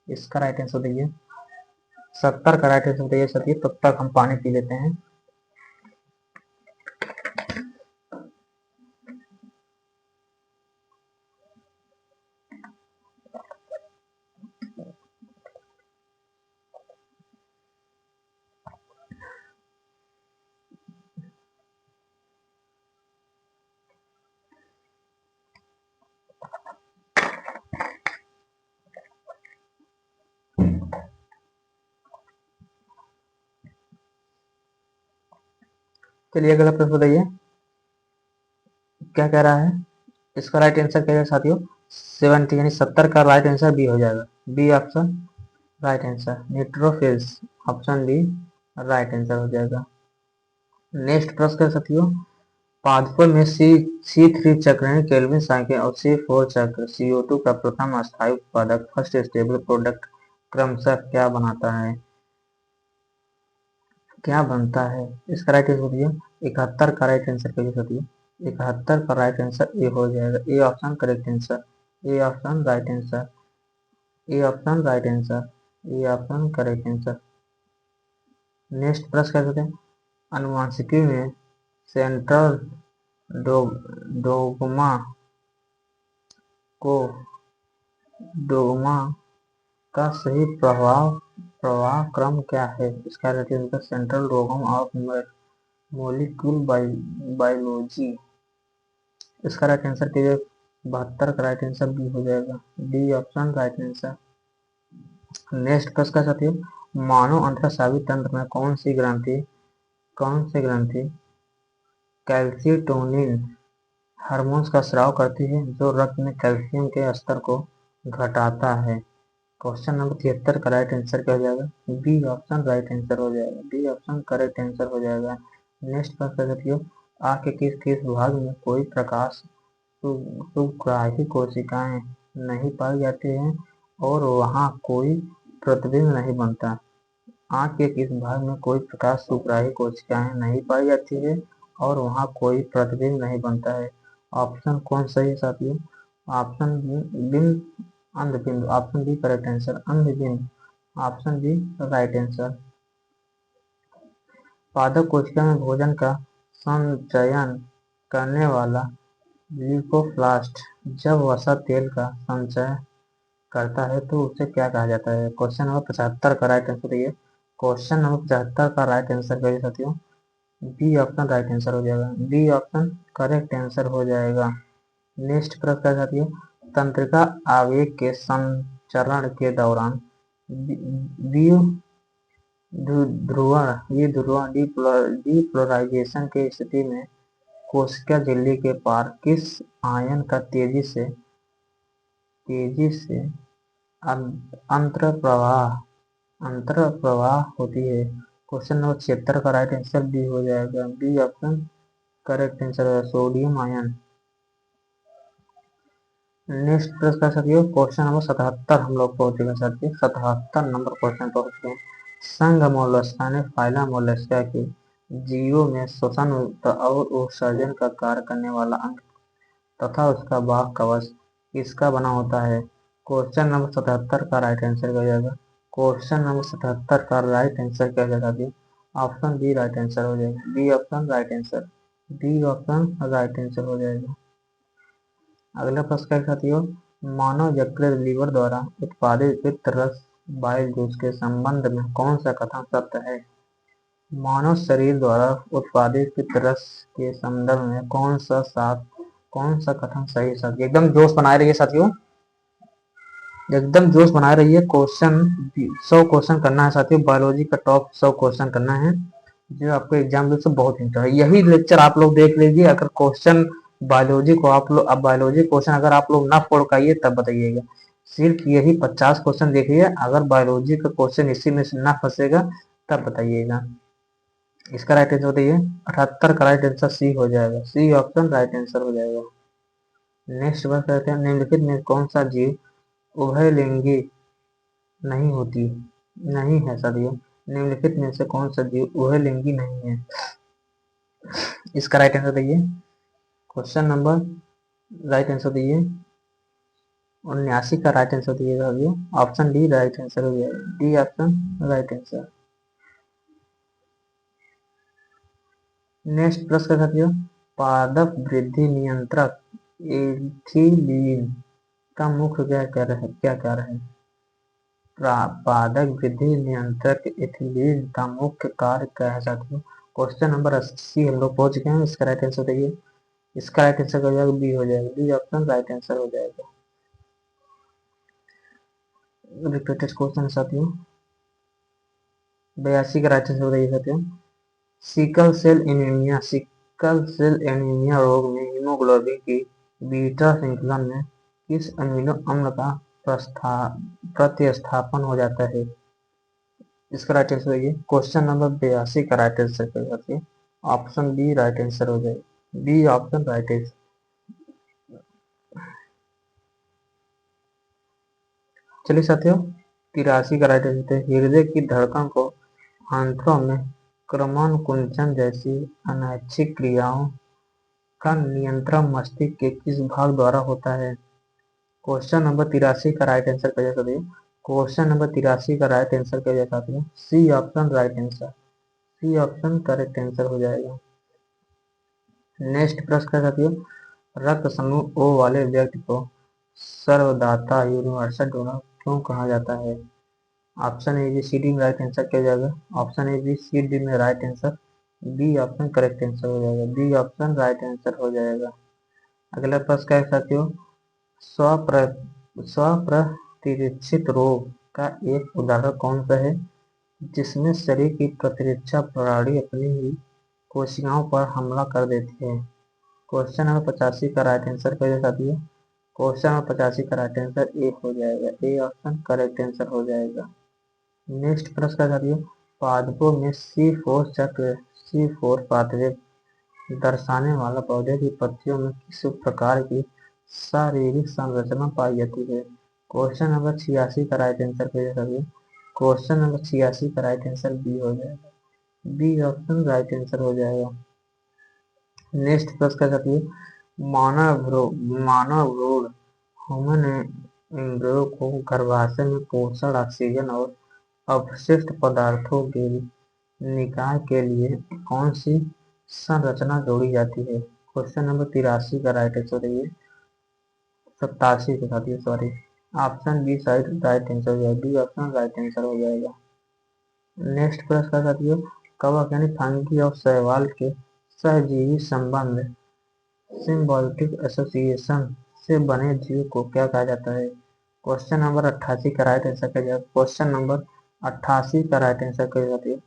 इसका राइट आंसर देखिए 70 का राइट आंसर देखिए साथियों। तब तक हम पानी पी लेते हैं। चलिए अगला प्रश्न बताइए क्या कह रहा है। इसका राइट आंसर क्या है साथियों? 70 यानी 70 का राइट आंसर बी हो जाएगा। B option right answer. Neutrophils option B right answer हो जाएगा। नेक्स्ट प्रश्न है साथियों, पादपों में C3 चक्र यानी केल्विन साइकिल और C4 चक्र CO2 का प्रथम अस्थायी उत्पादक फर्स्ट स्टेबल प्रोडक्ट क्रमशः क्या बनाता है? क्या बनता है? इसका राइट आंसर दिया 71 का राइट आंसर क्या साथियों? 71 का राइट आंसर ए हो जाएगा। A option correct answer. A option right answer. A option right answer. A option correct answer. Next प्रश्न क्या कहते हैं, अनुवांशिकी में सेंट्रल डोगमा को डोगमा का सही प्रवाह क्रम क्या है? इसका right answer central dogma of molecule biology. इसका राइट आंसर क्या है? 72 का राइट आंसर बी हो जाएगा। D option right answer. Next प्रश्न का साथियों, मानव अंतःस्रावी तंत्र में कौन सी ग्रंथि कैल्सिटोनिन हार्मोन्स का स्राव करती है जो रक्त में कैल्शियम के स्तर को घटाता है? क्वेश्चन नंबर 73 का राइट आंसर क्या हो जाएगा? बी ऑप्शन राइट आंसर हो जाएगा। बी ऑप्शन करेक्ट आंसर हो जाएगा। नेक्स्ट प्रश्न साथियों, आँख के किस भाग में कोई प्रकाश सुग्राही कोशिकाएं नहीं पाई जाती हैं और वहाँ कोई प्रतिबिंब नहीं बनता? आँख के किस भाग में कोई प्रकाश सुग्राही कोशिकाएं नहीं पाई जाती है और वहाँ कोई प्रतिबिंब नहीं बनता है? ऑप्शन कौन सही है साथियों? ऑप्शन बिंब अंधबिंदु। ऑप्शन बी करेक्ट आंसर अंधबिंदु। Option B right answer. पादप कोशिका में भोजन का संचयन करने वाला ल्यूकोप्लास्ट जब वसा तेल का संचय करता है तो उसे क्या कहा जाता है? क्वेश्चन नंबर 75 का राइट आंसर ये। क्वेश्चन नंबर 75 का राइट आंसर क्या है साथियों? बी ऑप्शन राइट आंसर हो जाएगा। बी ऑप्शन करेक्ट आंसर हो जाएगा। नेक्स्ट प्रश्न क्या साथियों, तंत्रिका आवेग के संचरण के दौरान ध्रुवण डीपोलराइजेशन की स्थिति में कोशिका झिल्ली के पार किस आयन का तेजी से अंतर्प्रवाह होती है? क्वेश्चन नंबर 76 का राइट आंसर बी हो जाएगा। बी ऑप्शन करेक्ट आंसर है सोडियम आयन। नेक्स्ट प्रश्न का साथियों, क्वेश्चन नंबर 77 हम लोग पहुंच गए साथियों। 77 नंबर क्वेश्चन पहुंच गए। संघ मोलस्का ने फाइला मोलस्का के जीवों में श्वसन और उत्सर्जन का कार्य करने वाला अंग तथा उसका बाह्य कवच किसका बना होता है? क्वेश्चन नंबर 77 का राइट आंसर क्या हो जाएगा? क्वेश्चन नंबर 77 का राइट आंसर क्या हो जाएगा? ऑप्शन बी राइट आंसर हो जाएगा। B option right answer. B option right answer हो जाएगा। अगला प्रश्न क्या साथियों, मानव यकृत लीवर द्वारा उत्पादित पित्त रस बाइल जूस के संबंध में कौन सा कथन सत्य है? मानव शरीर द्वारा उत्पादित पित्त रस के संदर्भ में कौन सा कथन सही साथियों? एकदम जोश बनाए रहिए साथियों, एकदम जोश बनाए रहिए। क्वेश्चन 100 क्वेश्चन करना है साथियों। बायोलॉजी का टॉप 100 क्वेश्चन करना है जो आपको एग्जाम में से बहुत इंटर है। यही लेक्चर आप लोग देख लीजिए। अगर क्वेश्चन बायोलॉजी को आप लोग, अब बायोलॉजी क्वेश्चन अगर आप लोग ना पढ़ पाइए तब बताइएगा। सिर्फ यही 50 क्वेश्चन देखिए, अगर बायोलॉजी का क्वेश्चन इसी में से ना फंसेगा तब बताइएगा। इसका राइट आंसर बताइए। 78 का राइट आंसर सी हो जाएगा, सी ऑप्शन राइट आंसर हो जाएगा। नेक्स्ट बात करते हैं, निम्नलिखित में कौन सा जीव उभयलिंगी नहीं होती, नहीं है सदियों। निम्नलिखित में से कौन सा जीव उभयलिंगी नहीं है, इसका राइट आंसर दिए। क्वेश्चन नंबर राइट आंसर दिए 79 का राइट आंसर दिएगा अभी। ऑप्शन डी राइट आंसर हो जाएगा, D option right answer. Next प्रश्न का साथियों, पादप वृद्धि नियंत्रक एथिलीन का मुख्य क्या कार्य है। पादप वृद्धि नियंत्रक एथिलीन का मुख्य कार्य क्या है साथियों। क्वेश्चन नंबर 80 हम लोग पहुंच गए हैं। इसका राइट आंसर देखिए, इसका राइट आंसर हो जाएगा बी हो जाएगा, बी ऑप्शन राइट आंसर हो जाएगा। रिपीटेड क्वेश्चन साथियों, 82 का राइट आंसर बताइए साथियों। Sickle cell anaemia, sickle cell anaemia रोग में हीमोग्लोबिन की बीटा श्रृंखला में किस अमीनो अम्ल का प्रतिस्थापन हो जाता है, इसका राइट आंसर देखिए। क्वेश्चन नंबर 82 का राइट आंसर कर सकते, ऑप्शन बी राइट आंसर हो जाएगा, बी ऑप्शन राइट आंसर। चलिए साथियों, 83 का राइट आंसर, हृदय की धड़कन को आंत्रों में क्रमानुकुंचन जैसी अनैच्छिक क्रियाओं का नियंत्रण मस्तिष्क के किस भाग द्वारा होता है। क्वेश्चन नंबर 83 का राइट आंसर कर सकते हैं। क्वेश्चन नंबर 83 का राइट आंसर कर सकते हैं, C option right answer, C option correct answer हो जाएगा। नेक्स्ट प्रश्न कर सकते हो, रक्त समूह ओ वाले व्यक्ति को सर्वदाता यूनिवर्सल डोनर क्यों कहा जाता है। Option A B C D में राइट आंसर क्या जाएगा, option A B C D में right answer, B option correct answer हो जाएगा, बी ऑप्शन राइट आंसर हो जाएगा। अगला प्रश्न कह सकते हो, स्वप्रतिरक्षित रोग का एक उदाहरण कौन सा है जिसमें शरीर की प्रतिरक्षा प्रणाली अपनी ही कोशिकाओं पर हमला कर देती है। क्वेश्चन नंबर 85 का राइट आंसर क्या साथियों। क्वेश्चन नंबर 85 का राइट आंसर ए हो जाएगा, ए ऑप्शन करेक्ट आंसर हो जाएगा। नेक्स्ट प्रश्न का साथियों, पादपों में C4 चक्र, C4 पाथवे दर्शाने वाला पौधे की पत्तियों में किस प्रकार की शारीरिक संरचना पाई जाती है। क्वेश्चन नंबर 86 का राइट आंसर क्या साथियों। क्वेश्चन नंबर 86 का राइट आंसर बी हो जाएगा, बी ऑप्शन राइट आंसर हो जाएगा। नेक्स्ट प्रश्न का साथियों, मानव भ्रूण ह्यूमन एम्ब्रियो को गर्भाशय में पोषण, ऑक्सीजन और अपशिष्ट पदार्थों के निकाय के लिए कौन सी संरचना जोड़ी जाती है। क्वेश्चन नंबर 83 का राइट आंसर है 87 के साथ, sorry, option B side right answer हो जाएगा, बी ऑप्शन राइट आंसर हो जाएगा। नेक्स्ट प्रश्न का साथियों, कवक यानी फंगी और शैवाल के सहजीवी संबंध, सिम्बायोटिक एसोसिएशन से बने जीव को क्या कहा जाता है। क्वेश्चन नंबर 88 का राइट आंसर क्या जाएगा। क्वेश्चन नंबर 88 का राइट आंसर क्या जाती है,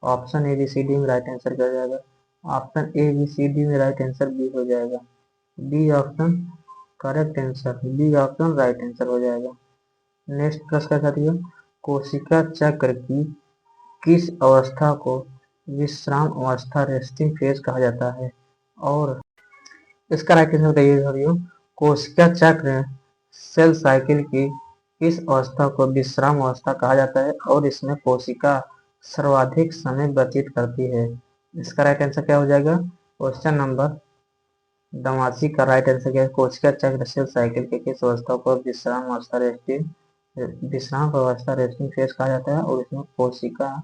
option A B C D में राइट आंसर क्या जाएगा, option A B C D में राइट आंसर बी हो जाएगा, B option correct answer, B option right answer हो जाएगा। नेक्स्ट प्रश्न का साथियों, कोशिका चक्र की किस अवस्था को विश्राम अवस्था रेस्टिंग फेज कहा जाता है, और इसका राइट आंसर बताइए साथियों। कोशिका चक्र सेल साइकिल की किस अवस्था को विश्राम अवस्था कहा जाता है और इसमें कोशिका सर्वाधिक समय व्यतीत करती है। इसका राइट आंसर क्या हो जाएगा। क्वेश्चन नंबर 82 का राइट आंसर क्या है, कोशिका चक्र सेल साइकिल के किस अवस्था को विश्राम अवस्था रेस्टिंग फेज कहा जाता है और इसमें कोशिका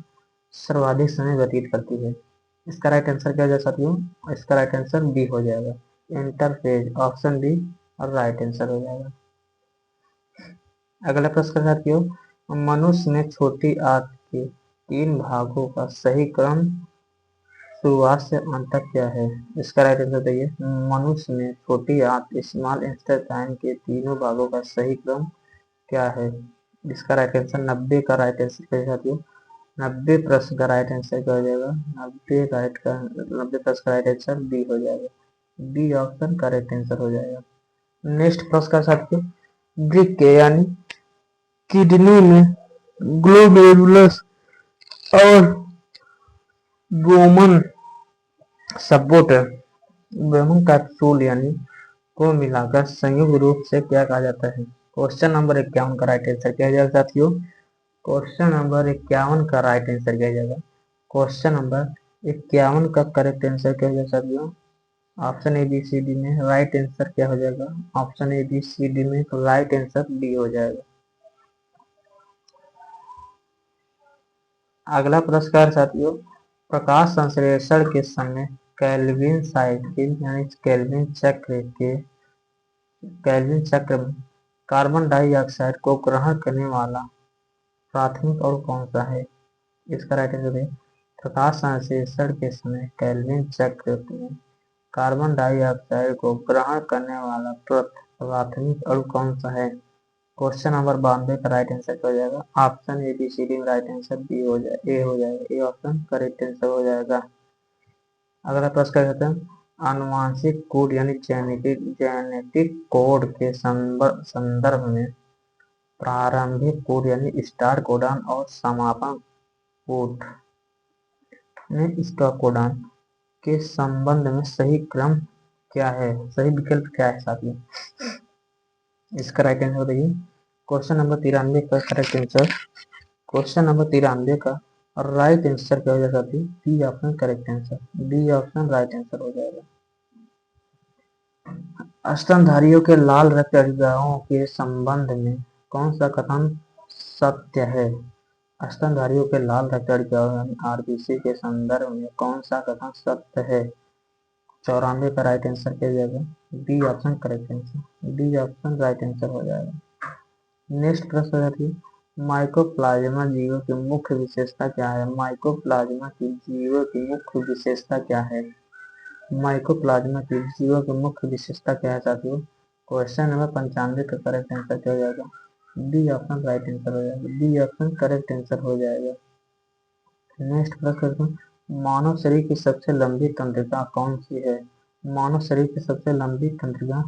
सर्वाधिक समय व्यतीत करती है। इसका राइट आंसर क्या हो जाएगा साथियों, इसका राइट आंसर बी हो जाएगा, इंटरफेज, ऑप्शन बी और राइट आंसर हो जाएगा। अगला प्रश्न साथियों, मनुष्य में छोटी आंत के 3 भागों का सही क्रम शुरुआत से अंत तक क्या है। इसका राइट आंसर बताइए। मनुष्य में छोटी आंत स्मॉल इंटेस्टाइन के तीनों भागों का सही क्रम क्या है। इसका राइट आंसर 90 का राइट आंसर क्या है साथियों। 90 प्रश्न का राइट आंसर क्या हो जाएगा, 90 प्रश्न का राइट आंसर बी हो जाएगा, बी ऑप्शन करेक्ट आंसर हो जाएगा। नेक्स्ट प्रश्न साथियों, वृक्क के यानी किडनी में ग्लोमेरुलस और बोमन सपोर्ट बोमन कैप्सूल यानी को मिलाकर संयुक्त रूप से क्या कहा जाता है? क्वेश्चन नंबर 51 का राइट आंसर क्या जाएगा साथियों? क्वेश्चन नंबर 51 का राइट आंसर क्या जाएगा? क्वेश्चन नंबर 51 का करेक्ट आंसर क्या हो जाएगा साथियों? Option A B C D में राइट आंसर क्या हो जाएगा? Option A B C D में राइट आंसर डी हो जाएगा। अगला पुरस्कार साथियों, प्रकाश संश्लेषण के समय केल्विन साइकिल यानी केल्विन चक्र में कार्बन डाइऑक्साइड को ग्रहण करने वाला प्राथमिक अणु कौन सा है? इसका राइट आंसर है प्रकाश संश्लेषण के समय केल्विन चक्र में कार्बन डाइऑक्साइड को ग्रहण करने वाला प्राथमिक अणु कौन सा है? क्वेश्चन नंबर 92 का राइट आंसर क्या हो जाएगा? Option A B C D में राइट आंसर बी हो जाएगा, ए हो जाएगा, ए ऑप्शन करेक्ट आंसर हो जाएगा। अगला प्रश्न क्या कहते हैं, आनुवांशिक कोड यानी जेनेटिक कोड के संदर्भ में प्रारंभिक कोड यानी स्टार्ट कोडॉन और समापन कोड में स्टॉप कोडॉन के संबंध में सही क्रम क्या है? सही विकल्प क्या है साथियों? इसका राइट आंसर बताइए। क्वेश्चन नंबर 93 का करेक्ट आंसर, क्वेश्चन नंबर 93 का राइट आंसर क्या हो जाएगा साथियों? B option correct answer, B option right answer हो जाएगा। स्तनधारियों के लाल रक्त अभिभावों के संबंध में कौन सा कथन सत्य है? स्तनधारियों के लाल रक्त अभिभावों आरबीसी के संदर्भ में कौन सा कथन सत्य है? 94 का राइट आंसर क्या जाएगा? B option correct answer, B option right answer हो जाएगा। नेक्स्ट प्रश्न है, माइकोप्लाज्मा जीवों की मुख्य विशेषता क्या है? माइकोप्लाज्मा की जीवों की मुख्य विशेषता क्या है? माइकोप्लाज्मा की जीवों की मुख्य विशेषता क्या है साथियों? क्वेश्चन नंबर 95 का करेक्ट आंसर क्या हो जाएगा? बी ऑप्शन राइट आंसर हो जाएगा, बी ऑप्शन करेक्ट आंसर हो जाएगा। नेक्स्ट प्रश्न, मानव शरीर की सबसे लंबी तंत्रिका कौन सी है? मानव शरीर की सबसे लंबी तंत्रिका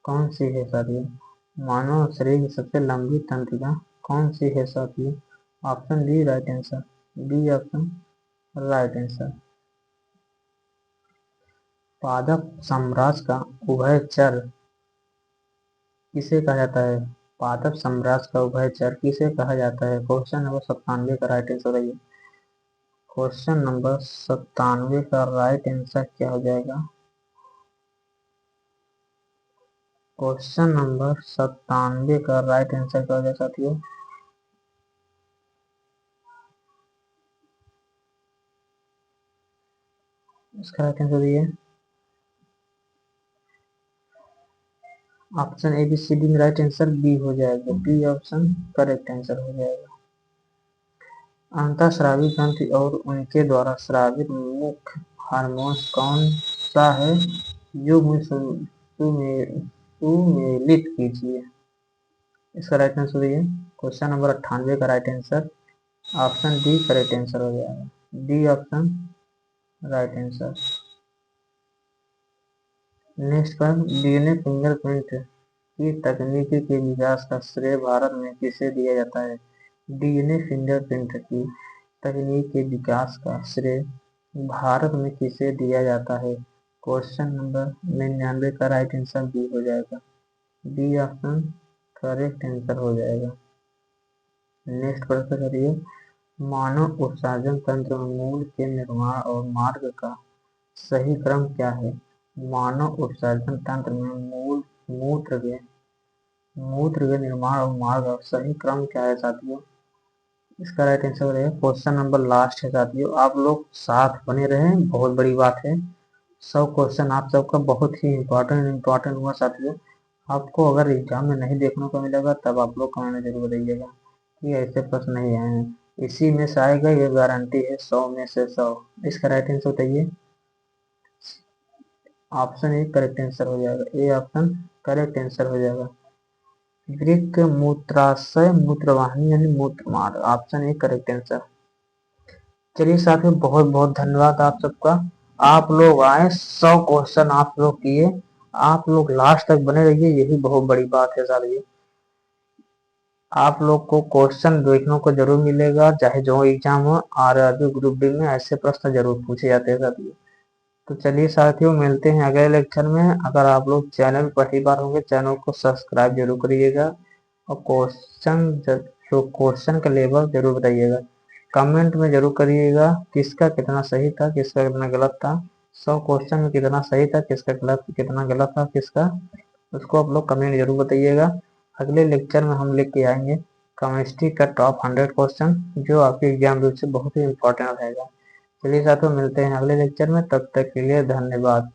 कौन सी है साथियों? मानव शरीर की सबसे लंबी तंत्रिका कौन सी है साथियों? Option D right answer, B option right answer. पादप साम्राज्य का उभयचर किसे कहा जाता है? पादप साम्राज्य का उभयचर किसे कहा जाता है? क्वेश्चन नंबर 97 का राइट आंसर है। क्वेश्चन नंबर 97 का राइट आंसर क्या हो जाएगा? क्वेश्चन नंबर 97 का राइट आंसर क्या हो जाएगा साथियों? इसका राइट आंसर दिए option A B C D में राइट आंसर बी हो जाएगा, बी ऑप्शन करेक्ट आंसर हो जाएगा। अंतःस्रावी ग्रंथि और उनके द्वारा स्रावित मुख्य हार्मोन कौन सा है? युग्म सुमेलित कीजिए। इसका राइट आंसर दिए क्वेश्चन नंबर 98 का right answer option D correct answer हो जाएगा, D option right answer. Next पर डीएनए फिंगरप्रिंट की तकनीकी के विकास का श्रेय भारत में किसे दिया जाता है? डीएनए फिंगरप्रिंट की तकनीक के विकास का श्रेय भारत में किसे दिया जाता है? क्वेश्चन नंबर 99 का राइट आंसर बी हो जाएगा, बी ऑप्शन करेक्ट आंसर हो जाएगा। नेक्स्ट प्रश्न करिए, मानव उत्सर्जन तंत्र में मूल के निर्माण और मार्ग का सही क्रम क्या है? मानव उत्सर्जन तंत्र में मूत्र के निर्माण और मार्ग का सही क्रम क्या है साथियों? इसका राइट आंसर है क्वेश्चन नंबर लास्ट है साथियों। आप लोग साथ बने रहें, बहुत बड़ी बात है। सब क्वेश्चन आप सबका बहुत ही इम्पोर्टेंट हुआ साथियों। आपको अगर एग्जाम में नहीं देखने को मिलेगा तब आप लोग कमेंट में जरूर बताइएगा कि ऐसे प्रश्न नहीं आए हैं। इसी में से आएगा, ये गारंटी है 100 में से 100। इसका राइट आंसर बताइए। ऑप्शन ए करेक्ट आंसर हो जाएगा, ए ऑप्शन करेक्ट आंसर हो जाएगा। वृक्क मूत्राशय मूत्रवाहिनी यानी मूत्र मार्ग, ऑप्शन ए करेक्ट आंसर। चलिए साथियों, बहुत बहुत धन्यवाद आप सबका। आप लोग आए, 100 क्वेश्चन आप लोग किए, आप लोग लास्ट तक बने रहिए, यही बहुत बड़ी बात है साथियों। आप लोग को क्वेश्चन देखने को जरूर मिलेगा, चाहे जो एग्जाम हो, आरआरबी ग्रुप डी में ऐसे प्रश्न जरूर पूछे जाते हैं साथियों। तो चलिए साथियों, मिलते हैं अगले लेक्चर में। अगर आप लोग चैनल पहली बार होंगे, चैनल को सब्सक्राइब जरूर करिएगा, और जो क्वेश्चन का लेवल जरूर बताइएगा, कमेंट में जरूर करिएगा किसका कितना सही था, किसका कितना गलत था, 100 क्वेश्चन में कितना सही था, किसका गलत, कितना गलत था किसका, उसको आप लोग कमेंट जरूर बताइएगा। अगले लेक्चर में हम लेके आएंगे केमिस्ट्री का टॉप 100 क्वेश्चन, जो आपके एग्जाम रूप से बहुत ही इंपॉर्टेंट रहेगा। चलिए साथियों, मिलते हैं अगले लेक्चर में, तब तक के लिए धन्यवाद।